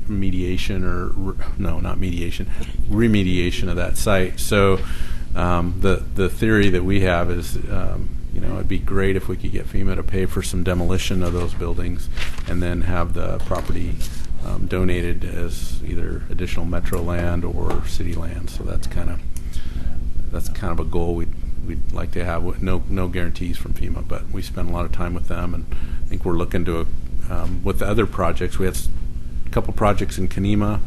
remediation of that site. So the theory that we have is it'd be great if we could get FEMA to pay for some demolition of those buildings and then have the property donated as either additional metro land or city land. So that's kind of a goal we'd like to have. With no guarantees from FEMA, but we spend a lot of time with them, and I think we're looking to with the other projects. We had a couple projects in Kenema,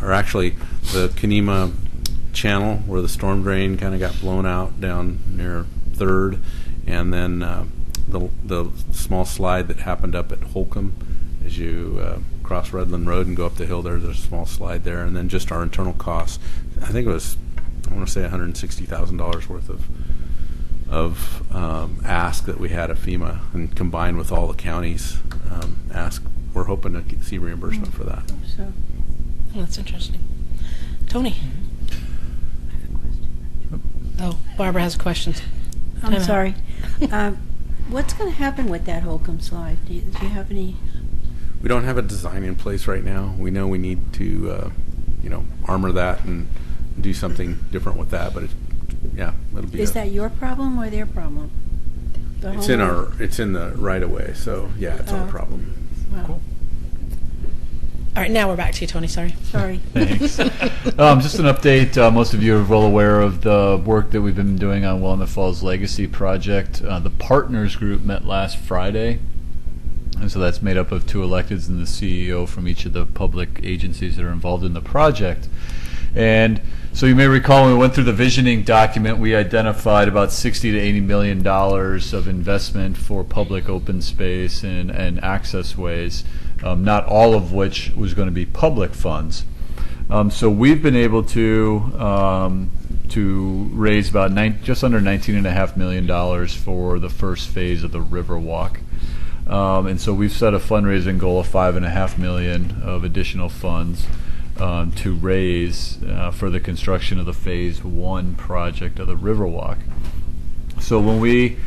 or actually the Kenema channel where the storm drain kind of got blown out down near 3rd, and then the small slide that happened up at Holcomb as you cross Redland Road and go up the hill there's a small slide there, and then just our internal costs. I think it was, I want to say $160,000 worth of ask that we had of FEMA, and combined with all the counties' ask, we're hoping to see reimbursement for that. So, that's interesting. Tony. Oh, Barbara has questions. I'm sorry. What's going to happen with that Holcomb slide? Do you have any? We don't have a design in place right now. We know we need to, armor that and do something different with that. But it'll be. Is that your problem or their problem? It's in the right of way. So it's our problem. Wow. Cool. All right, now we're back to you, Tony. Sorry. Thanks. Just an update. Most of you are well aware of the work that we've been doing on Willamette Falls Legacy Project. The Partners Group met last Friday, and so that's made up of 2 electeds and the CEO from each of the public agencies that are involved in the project. And so you may recall when we went through the visioning document, we identified about $60 to $80 million of investment for public open space and access ways. Not all of which was going to be public funds. So we've been able to raise about just under $19.5 million for the first phase of the Riverwalk. And so we've set a fundraising goal of $5.5 million of additional funds to raise for the construction of the Phase 1 project of the Riverwalk. So when we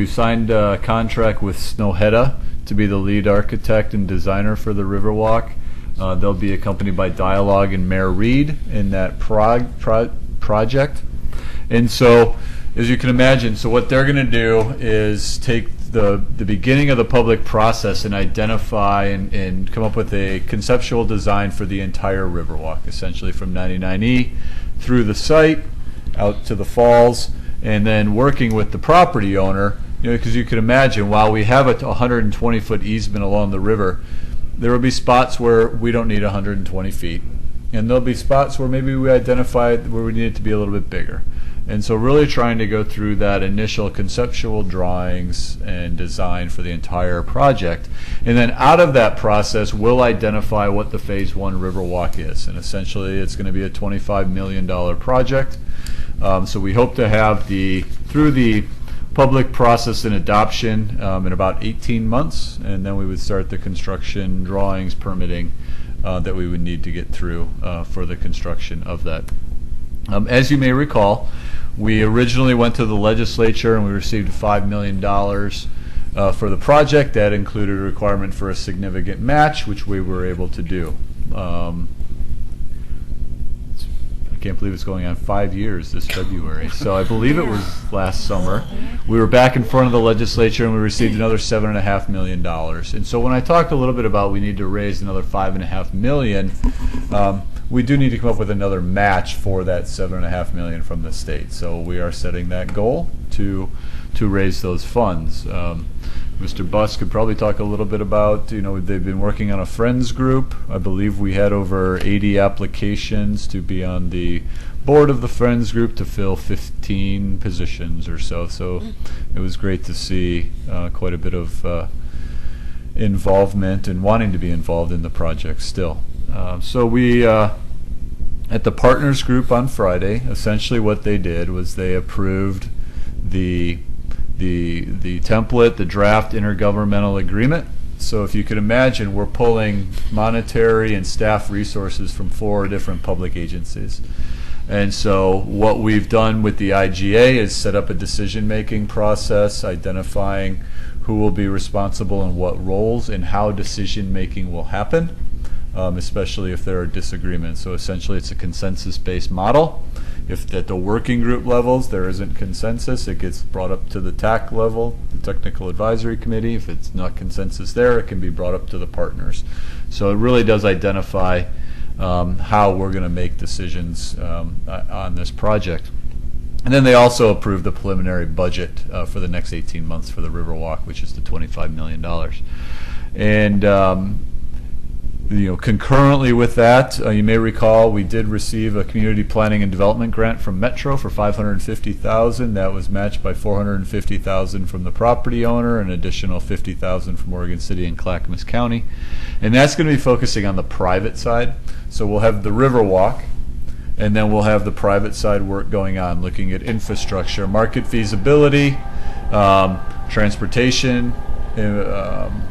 signed a contract with Snøhetta to be the lead architect and designer for the Riverwalk. They'll be accompanied by Dialogue and Mayor Reed in that project. And so, as you can imagine, so what they're going to do is take the beginning of the public process and identify and come up with a conceptual design for the entire Riverwalk, essentially from 99E through the site out to the falls, and then working with the property owner, because you can imagine, while we have a 120-foot easement along the river, there will be spots where we don't need 120 feet. And there'll be spots where maybe we identified where we need it to be a little bit bigger. And so really trying to go through that initial conceptual drawings and design for the entire project. And then out of that process, we'll identify what the Phase 1 Riverwalk is. And essentially, it's going to be a $25 million project. So we hope to have through the public process and adoption in about 18 months, and then we would start the construction drawings, permitting that we would need to get through for the construction of that. As you may recall, we originally went to the legislature and we received $5 million For the project, that included a requirement for a significant match, which we were able to do. I can't believe it's going on 5 years this February. So I believe it was last summer. We were back in front of the legislature and we received another $7.5 million. And so when I talked a little bit about we need to raise another $5.5 million, we do need to come up with another match for that $7.5 million from the state. So we are setting that goal to raise those funds. Mr. Buss could probably talk a little bit about, they've been working on a Friends group. I believe we had over 80 applications to be on the board of the Friends group to fill 15 positions or so. So it was great to see quite a bit of involvement and wanting to be involved in the project still. So we, at the Partners group on Friday, essentially what they did was they approved the template, the draft intergovernmental agreement. So if you could imagine, we're pulling monetary and staff resources from 4 different public agencies. And so what we've done with the IGA is set up a decision-making process, identifying who will be responsible in what roles and how decision-making will happen, especially if there are disagreements. So essentially it's a consensus-based model. If at the working group levels there isn't consensus, it gets brought up to the TAC level, the Technical Advisory Committee. If it's not consensus there, it can be brought up to the partners. So it really does identify how we're going to make decisions on this project. And then they also approved the preliminary budget for the next 18 months for the Riverwalk, which is the $25 million. And concurrently with that, you may recall we did receive a community planning and development grant from Metro for $550,000. That was matched by $450,000 from the property owner, an additional $50,000 from Oregon City and Clackamas County, and that's going to be focusing on the private side. So we'll have the Riverwalk, and then we'll have the private side work going on, looking at infrastructure, market feasibility, transportation,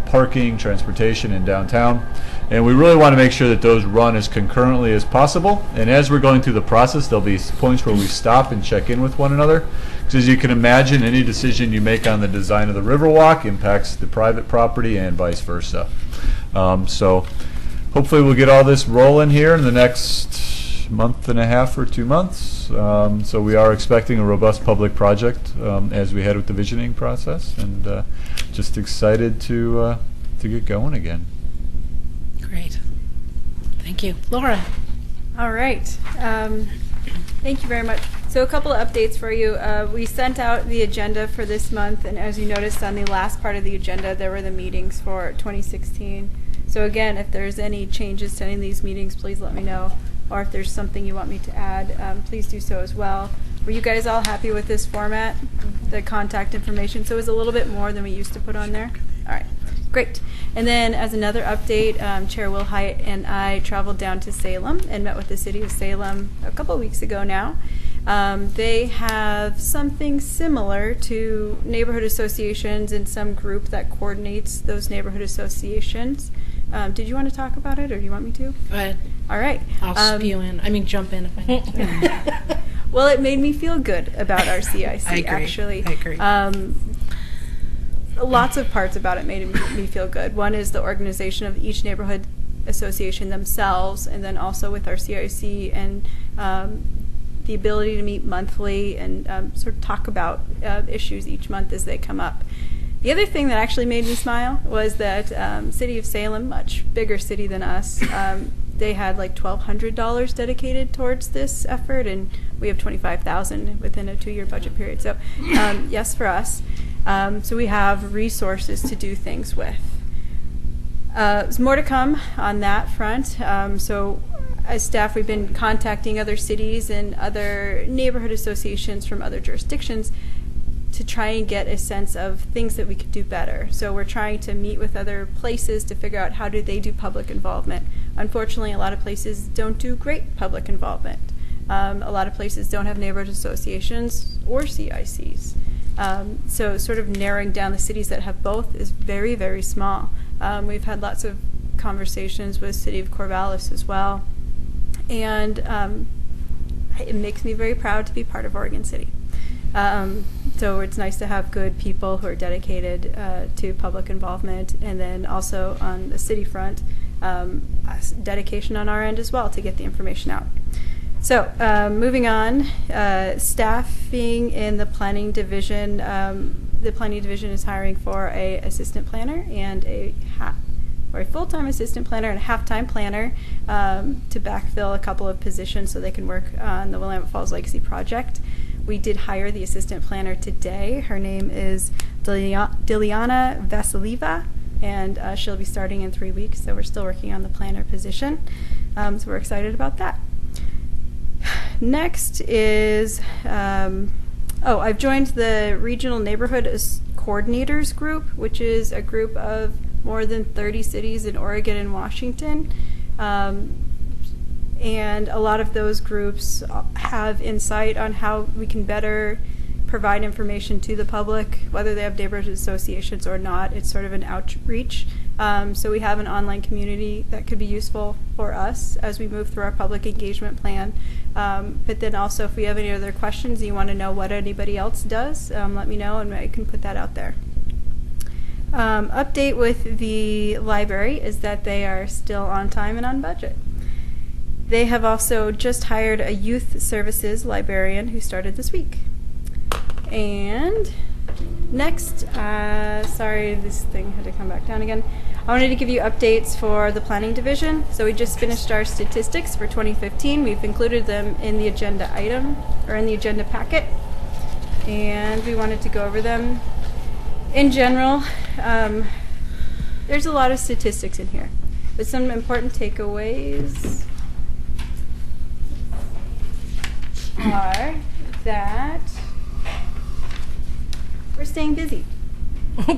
parking, transportation in downtown. And we really want to make sure that those run as concurrently as possible. And as we're going through the process, there'll be points where we stop and check in with one another. Because as you can imagine, any decision you make on the design of the Riverwalk impacts the private property and vice versa. So hopefully we'll get all this rolling here in the next month and a half or 2 months. So we are expecting a robust public project as we head with the visioning process, and just excited to get going again. Great. Thank you. Laura. All right. Thank you very much. So a couple of updates for you. We sent out the agenda for this month, and as you noticed on the last part of the agenda, there were the meetings for 2016. So again, if there's any changes to any of these meetings, please let me know. Or if there's something you want me to add, please do so as well. Were you guys all happy with this format, the contact information? So it was a little bit more than we used to put on there? All right. Great. And then as another update, Chair Will Hite and I traveled down to Salem and met with the City of Salem a couple of weeks ago now. They have something similar to neighborhood associations and some group that coordinates those neighborhood associations. Did you want to talk about it, or do you want me to? Go ahead. All right. I'll jump in if I need to. Well, it made me feel good about our CIC, I agree. actually. I agree. Lots of parts about it made me feel good. One is the organization of each neighborhood association themselves, and then also with our CIC and the ability to meet monthly and sort of talk about issues each month as they come up. The other thing that actually made me smile was that City of Salem, much bigger city than us, they had like $1,200 dedicated towards this effort, and we have $25,000 within a 2-year budget period. So yes, for us. So we have resources to do things with. There's more to come on that front. So as staff, we've been contacting other cities and other neighborhood associations from other jurisdictions to try and get a sense of things that we could do better. So we're trying to meet with other places to figure out how do they do public involvement. Unfortunately, a lot of places don't do great public involvement. A lot of places don't have neighborhood associations or CICs. So sort of narrowing down the cities that have both is very, very small. We've had lots of conversations with City of Corvallis as well. And it makes me very proud to be part of Oregon City. So it's nice to have good people who are dedicated to public involvement, and then also on the city front, dedication on our end as well to get the information out. So moving on, staffing in the planning division. The planning division is hiring for a assistant planner and a full-time assistant planner and a half-time planner to backfill a couple of positions so they can work on the Willamette Falls Legacy project. We did hire the assistant planner today. Her name is Diliana Vasilieva, and she'll be starting in 3 weeks, so we're still working on the planner position. So we're excited about that. Next is, I've joined the Regional Neighborhood Coordinators Group, which is a group of more than 30 cities in Oregon and Washington. And a lot of those groups have insight on how we can better provide information to the public, whether they have neighborhood associations or not. It's sort of an outreach. So we have an online community that could be useful for us as we move through our public engagement plan. But then also, if we have any other questions, you want to know what anybody else does, let me know and I can put that out there. Update with the library is that they are still on time and on budget. They have also just hired a youth services librarian who started this week. And next, sorry, this thing had to come back down again. I wanted to give you updates for the planning division. So we just finished our statistics for 2015. We've included them in the agenda item, or in the agenda packet. And we wanted to go over them. In general, there's a lot of statistics in here, but some important takeaways are that we're staying busy.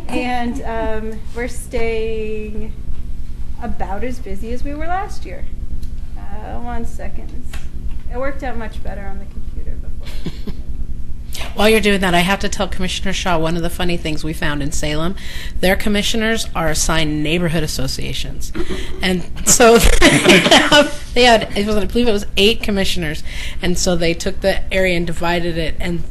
And we're staying about as busy as we were last year. 1 second. It worked out much better on the computer before. While you're doing that, I have to tell Commissioner Shaw one of the funny things we found in Salem. Their commissioners are assigned neighborhood associations. And so they had, I believe it was 8 commissioners. And so they took the area and divided it. And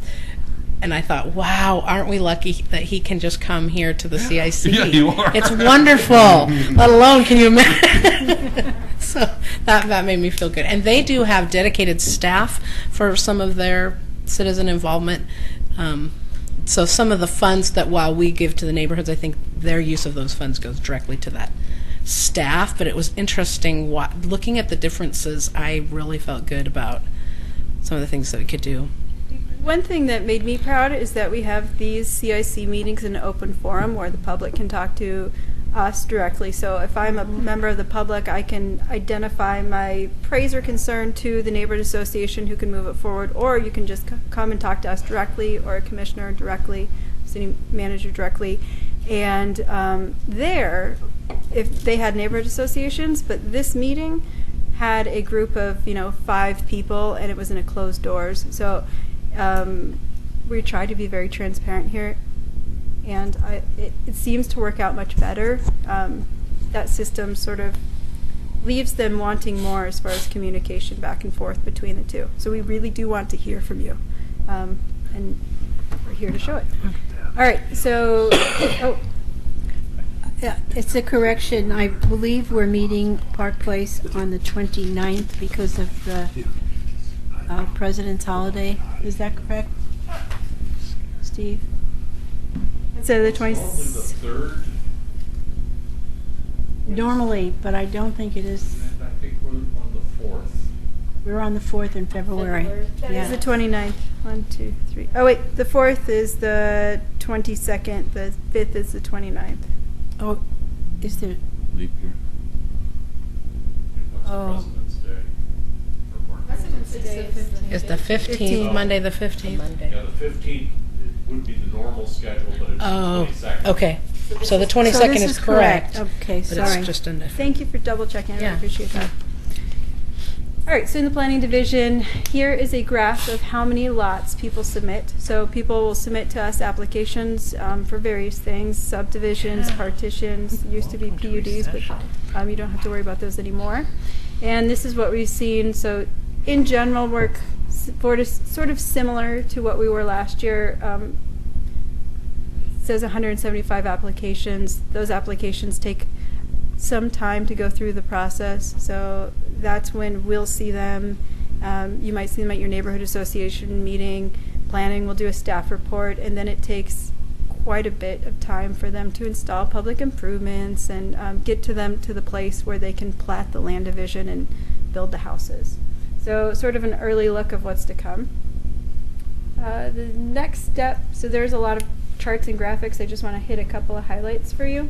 I thought, wow, aren't we lucky that he can just come here to the CIC? Yeah, you are. It's wonderful. Let alone, can you imagine? So that made me feel good. And they do have dedicated staff for some of their citizen involvement. So some of the funds that while we give to the neighborhoods, I think their use of those funds goes directly to that staff. But it was interesting looking at the differences. I really felt good about some of the things that we could do. One thing that made me proud is that we have these CIC meetings in an open forum where the public can talk to us directly. So if I'm a member of the public, I can identify my praise or concern to the neighborhood association who can move it forward, or you can just come and talk to us directly, or a commissioner directly, city manager directly. And there, if they had neighborhood associations, but this meeting had a group of 5 people, and it was in a closed doors. So we try to be very transparent here, and it seems to work out much better. That system sort of leaves them wanting more as far as communication back and forth between the two. So we really do want to hear from you, and we're here to show it. All right, so Yeah, it's a correction. I believe we're meeting Park Place on the 29th because of the President's holiday. Is that correct, Steve? So the 20th. Probably the 3rd. Normally, but I don't think it is. And I think we're on the 4th. We're on the 4th in February. That is the 29th. 1, 2, 3. Oh, wait, the 4th is the 22nd. The 5th is the 29th. Oh, is there? Leap year. Oh. President's Day. President's Day Is the 15th, Monday the 15th? Yeah, the 15th would be the normal schedule, but it's the 22nd. Okay. So the 22nd So this is correct. Okay, But sorry. it's just a different. Thank you for double checking. I really Yeah. appreciate that. All right, so in the planning division, here is a graph of how many lots people submit. So people will submit to us applications for various things, subdivisions, partitions, used to be PUDs, but you don't have to worry about those anymore. And this is what we've seen. So in general, we're sort of similar to what we were last year. says 175 applications. Those applications take some time to go through the process, so that's when we'll see them. You might see them at your neighborhood association meeting. Planning will do a staff report, and then it takes quite a bit of time for them to install public improvements and get to them to the place where they can plat the land division and build the houses. So sort of an early look of what's to come. The next step, so there's a lot of charts and graphics. I just want to hit a couple of highlights for you.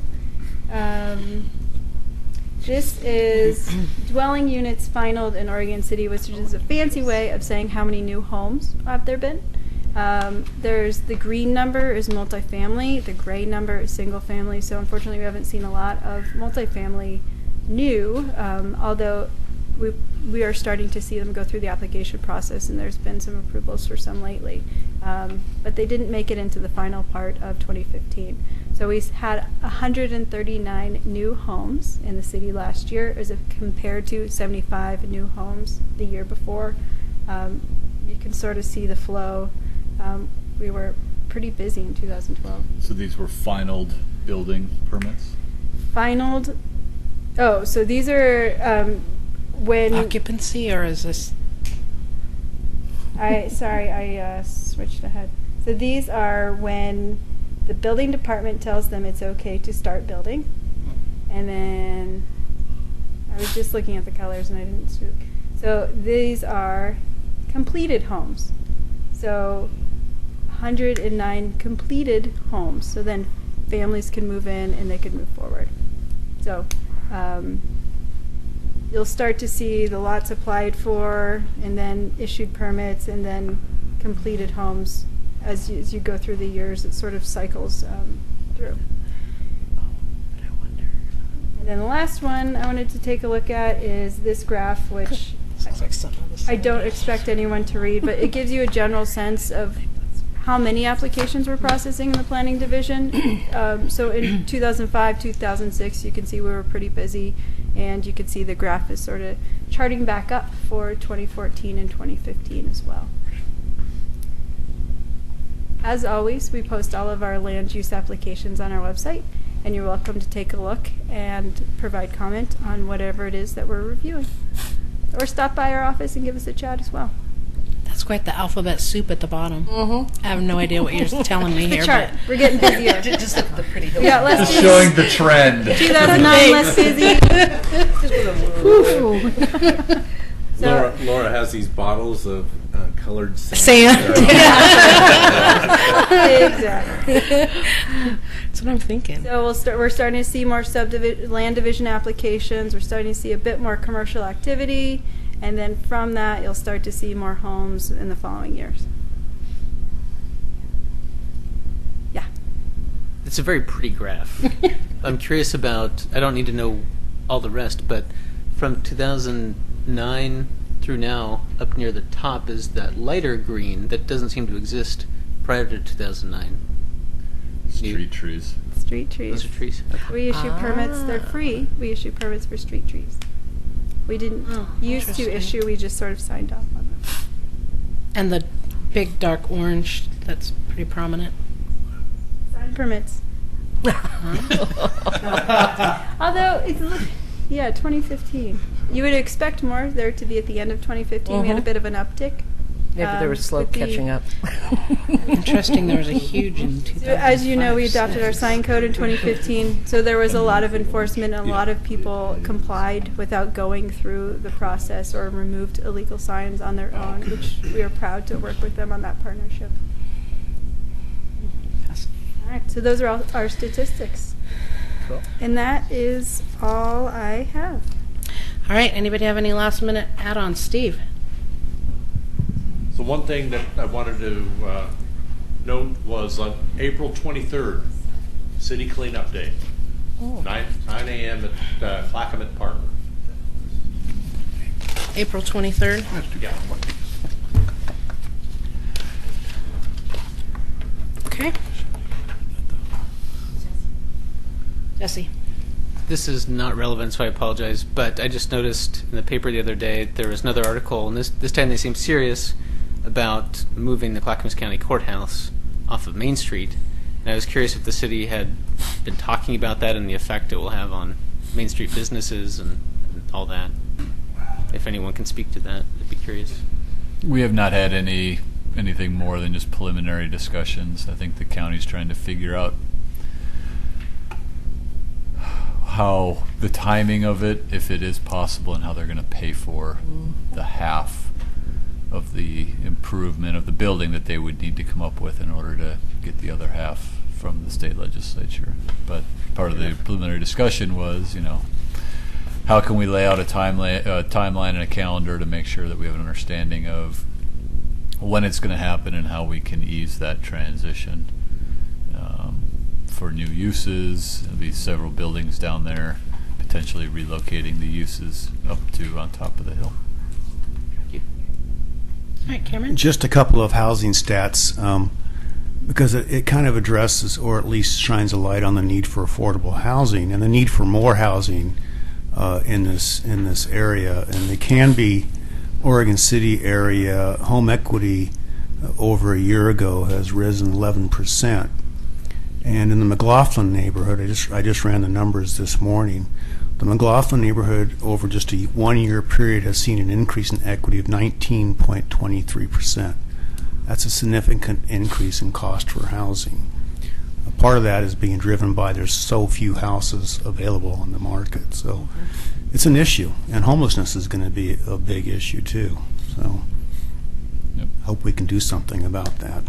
This is dwelling units finaled in Oregon City, which is a fancy way of saying how many new homes have there been. There's the green number is multifamily, the gray number is single family, so unfortunately we haven't seen a lot of multifamily new, although we are starting to see them go through the application process, and there's been some approvals for some lately. But they didn't make it into the final part of 2015. So we had 139 new homes in the city last year, as compared to 75 new homes the year before. You can sort of see the flow. We were pretty busy in 2012. So these were finaled building permits? Finaled. Oh, so these are when Occupancy, or is this? I switched ahead. So these are when the building department tells them it's okay to start building, and then I was just looking at the colors and I didn't spook. So these are completed homes. So 109 completed homes. So then families can move in and they can move forward. So you'll start to see the lots applied for, and then issued permits, and then completed homes as you go through the years. It sort of cycles through. And then the last one I wanted to take a look at is this graph, which I don't expect anyone to read, but it gives you a general sense of how many applications we're processing in the planning division. So in 2005, 2006, you can see we were pretty busy, and you can see the graph is sort of charting back up for 2014 and 2015 as well. As always, we post all of our land use applications on our website, and you're welcome to take a look and provide comment on whatever it is that we're reviewing. Or stop by our office and give us a chat as well. That's quite the alphabet soup at the bottom. I have no idea what you're telling me here. Chart. We're getting busier. Just look at the pretty We got less busy. Showing the trend. 2009 less busy. So, Laura has these bottles of colored Sand. Exactly. That's what I'm thinking. So we're starting to see more land division applications. We're starting to see a bit more commercial activity, and then from that, you'll start to see more homes in the following years. Yeah. It's a very pretty graph. I'm curious about, I don't need to know all the rest, but from 2009 through now, up near the top is that lighter green that doesn't seem to exist prior to 2009. Street trees. Street trees. Those are trees. Okay. We issue permits. They're free. We issue permits for street trees. We didn't used to interesting. issue. We just sort of signed off on them. And the big dark orange, that's pretty prominent. Sign permits. Although it's 2015. You would expect more there to be at the end of 2015. We had a bit of an uptick. Maybe they were slow catching up. Interesting, there was a huge in 2005. So as you know, we adopted our sign code in 2015, so there was a lot of enforcement, and a lot of people complied without going through the process or removed illegal signs on their own, which we are proud to work with them on that partnership. All right, so those are all our statistics. Cool. And that is all I have. All right, anybody have any last minute add-ons? Steve? So one thing that I wanted to note was on April 23rd, City Cleanup Day, 9 a.m. at Clackamas Park. April 23rd? Yeah. Okay. Jesse? This is not relevant, so I apologize, but I just noticed in the paper the other day there was another article, and this time they seemed serious about moving the Clackamas County Courthouse off of Main Street, And I was curious if the city had been talking about that and the effect it will have on Main Street businesses and all that. If anyone can speak to that, I'd be curious. We have not had anything more than just preliminary discussions. I think the county's trying to figure out how the timing of it, if it is possible, and how they're going to pay for the half of the improvement of the building that they would need to come up with in order to get the other half from the state legislature. But part of the preliminary discussion was, how can we lay out a timeline and a calendar to make sure that we have an understanding of when it's going to happen and how we can ease that transition for new uses. There'll be several buildings down there, potentially relocating the uses up to on top of the hill. All right, Cameron? Just a couple of housing stats, because it kind of addresses, or at least shines a light on the need for affordable housing and the need for more housing in this area. And the Canby, Oregon City area home equity over a year ago has risen 11%. And in the McLaughlin neighborhood, I just ran the numbers this morning. The McLaughlin neighborhood over just a 1 year period has seen an increase in equity of 19.23%. That's a significant increase in cost for housing. A part of that is being driven by there's so few houses available on the market. So it's an issue, and homelessness is going to be a big issue too. So hope we can do something about that.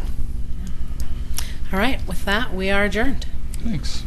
All right, with that, we are adjourned. Thanks.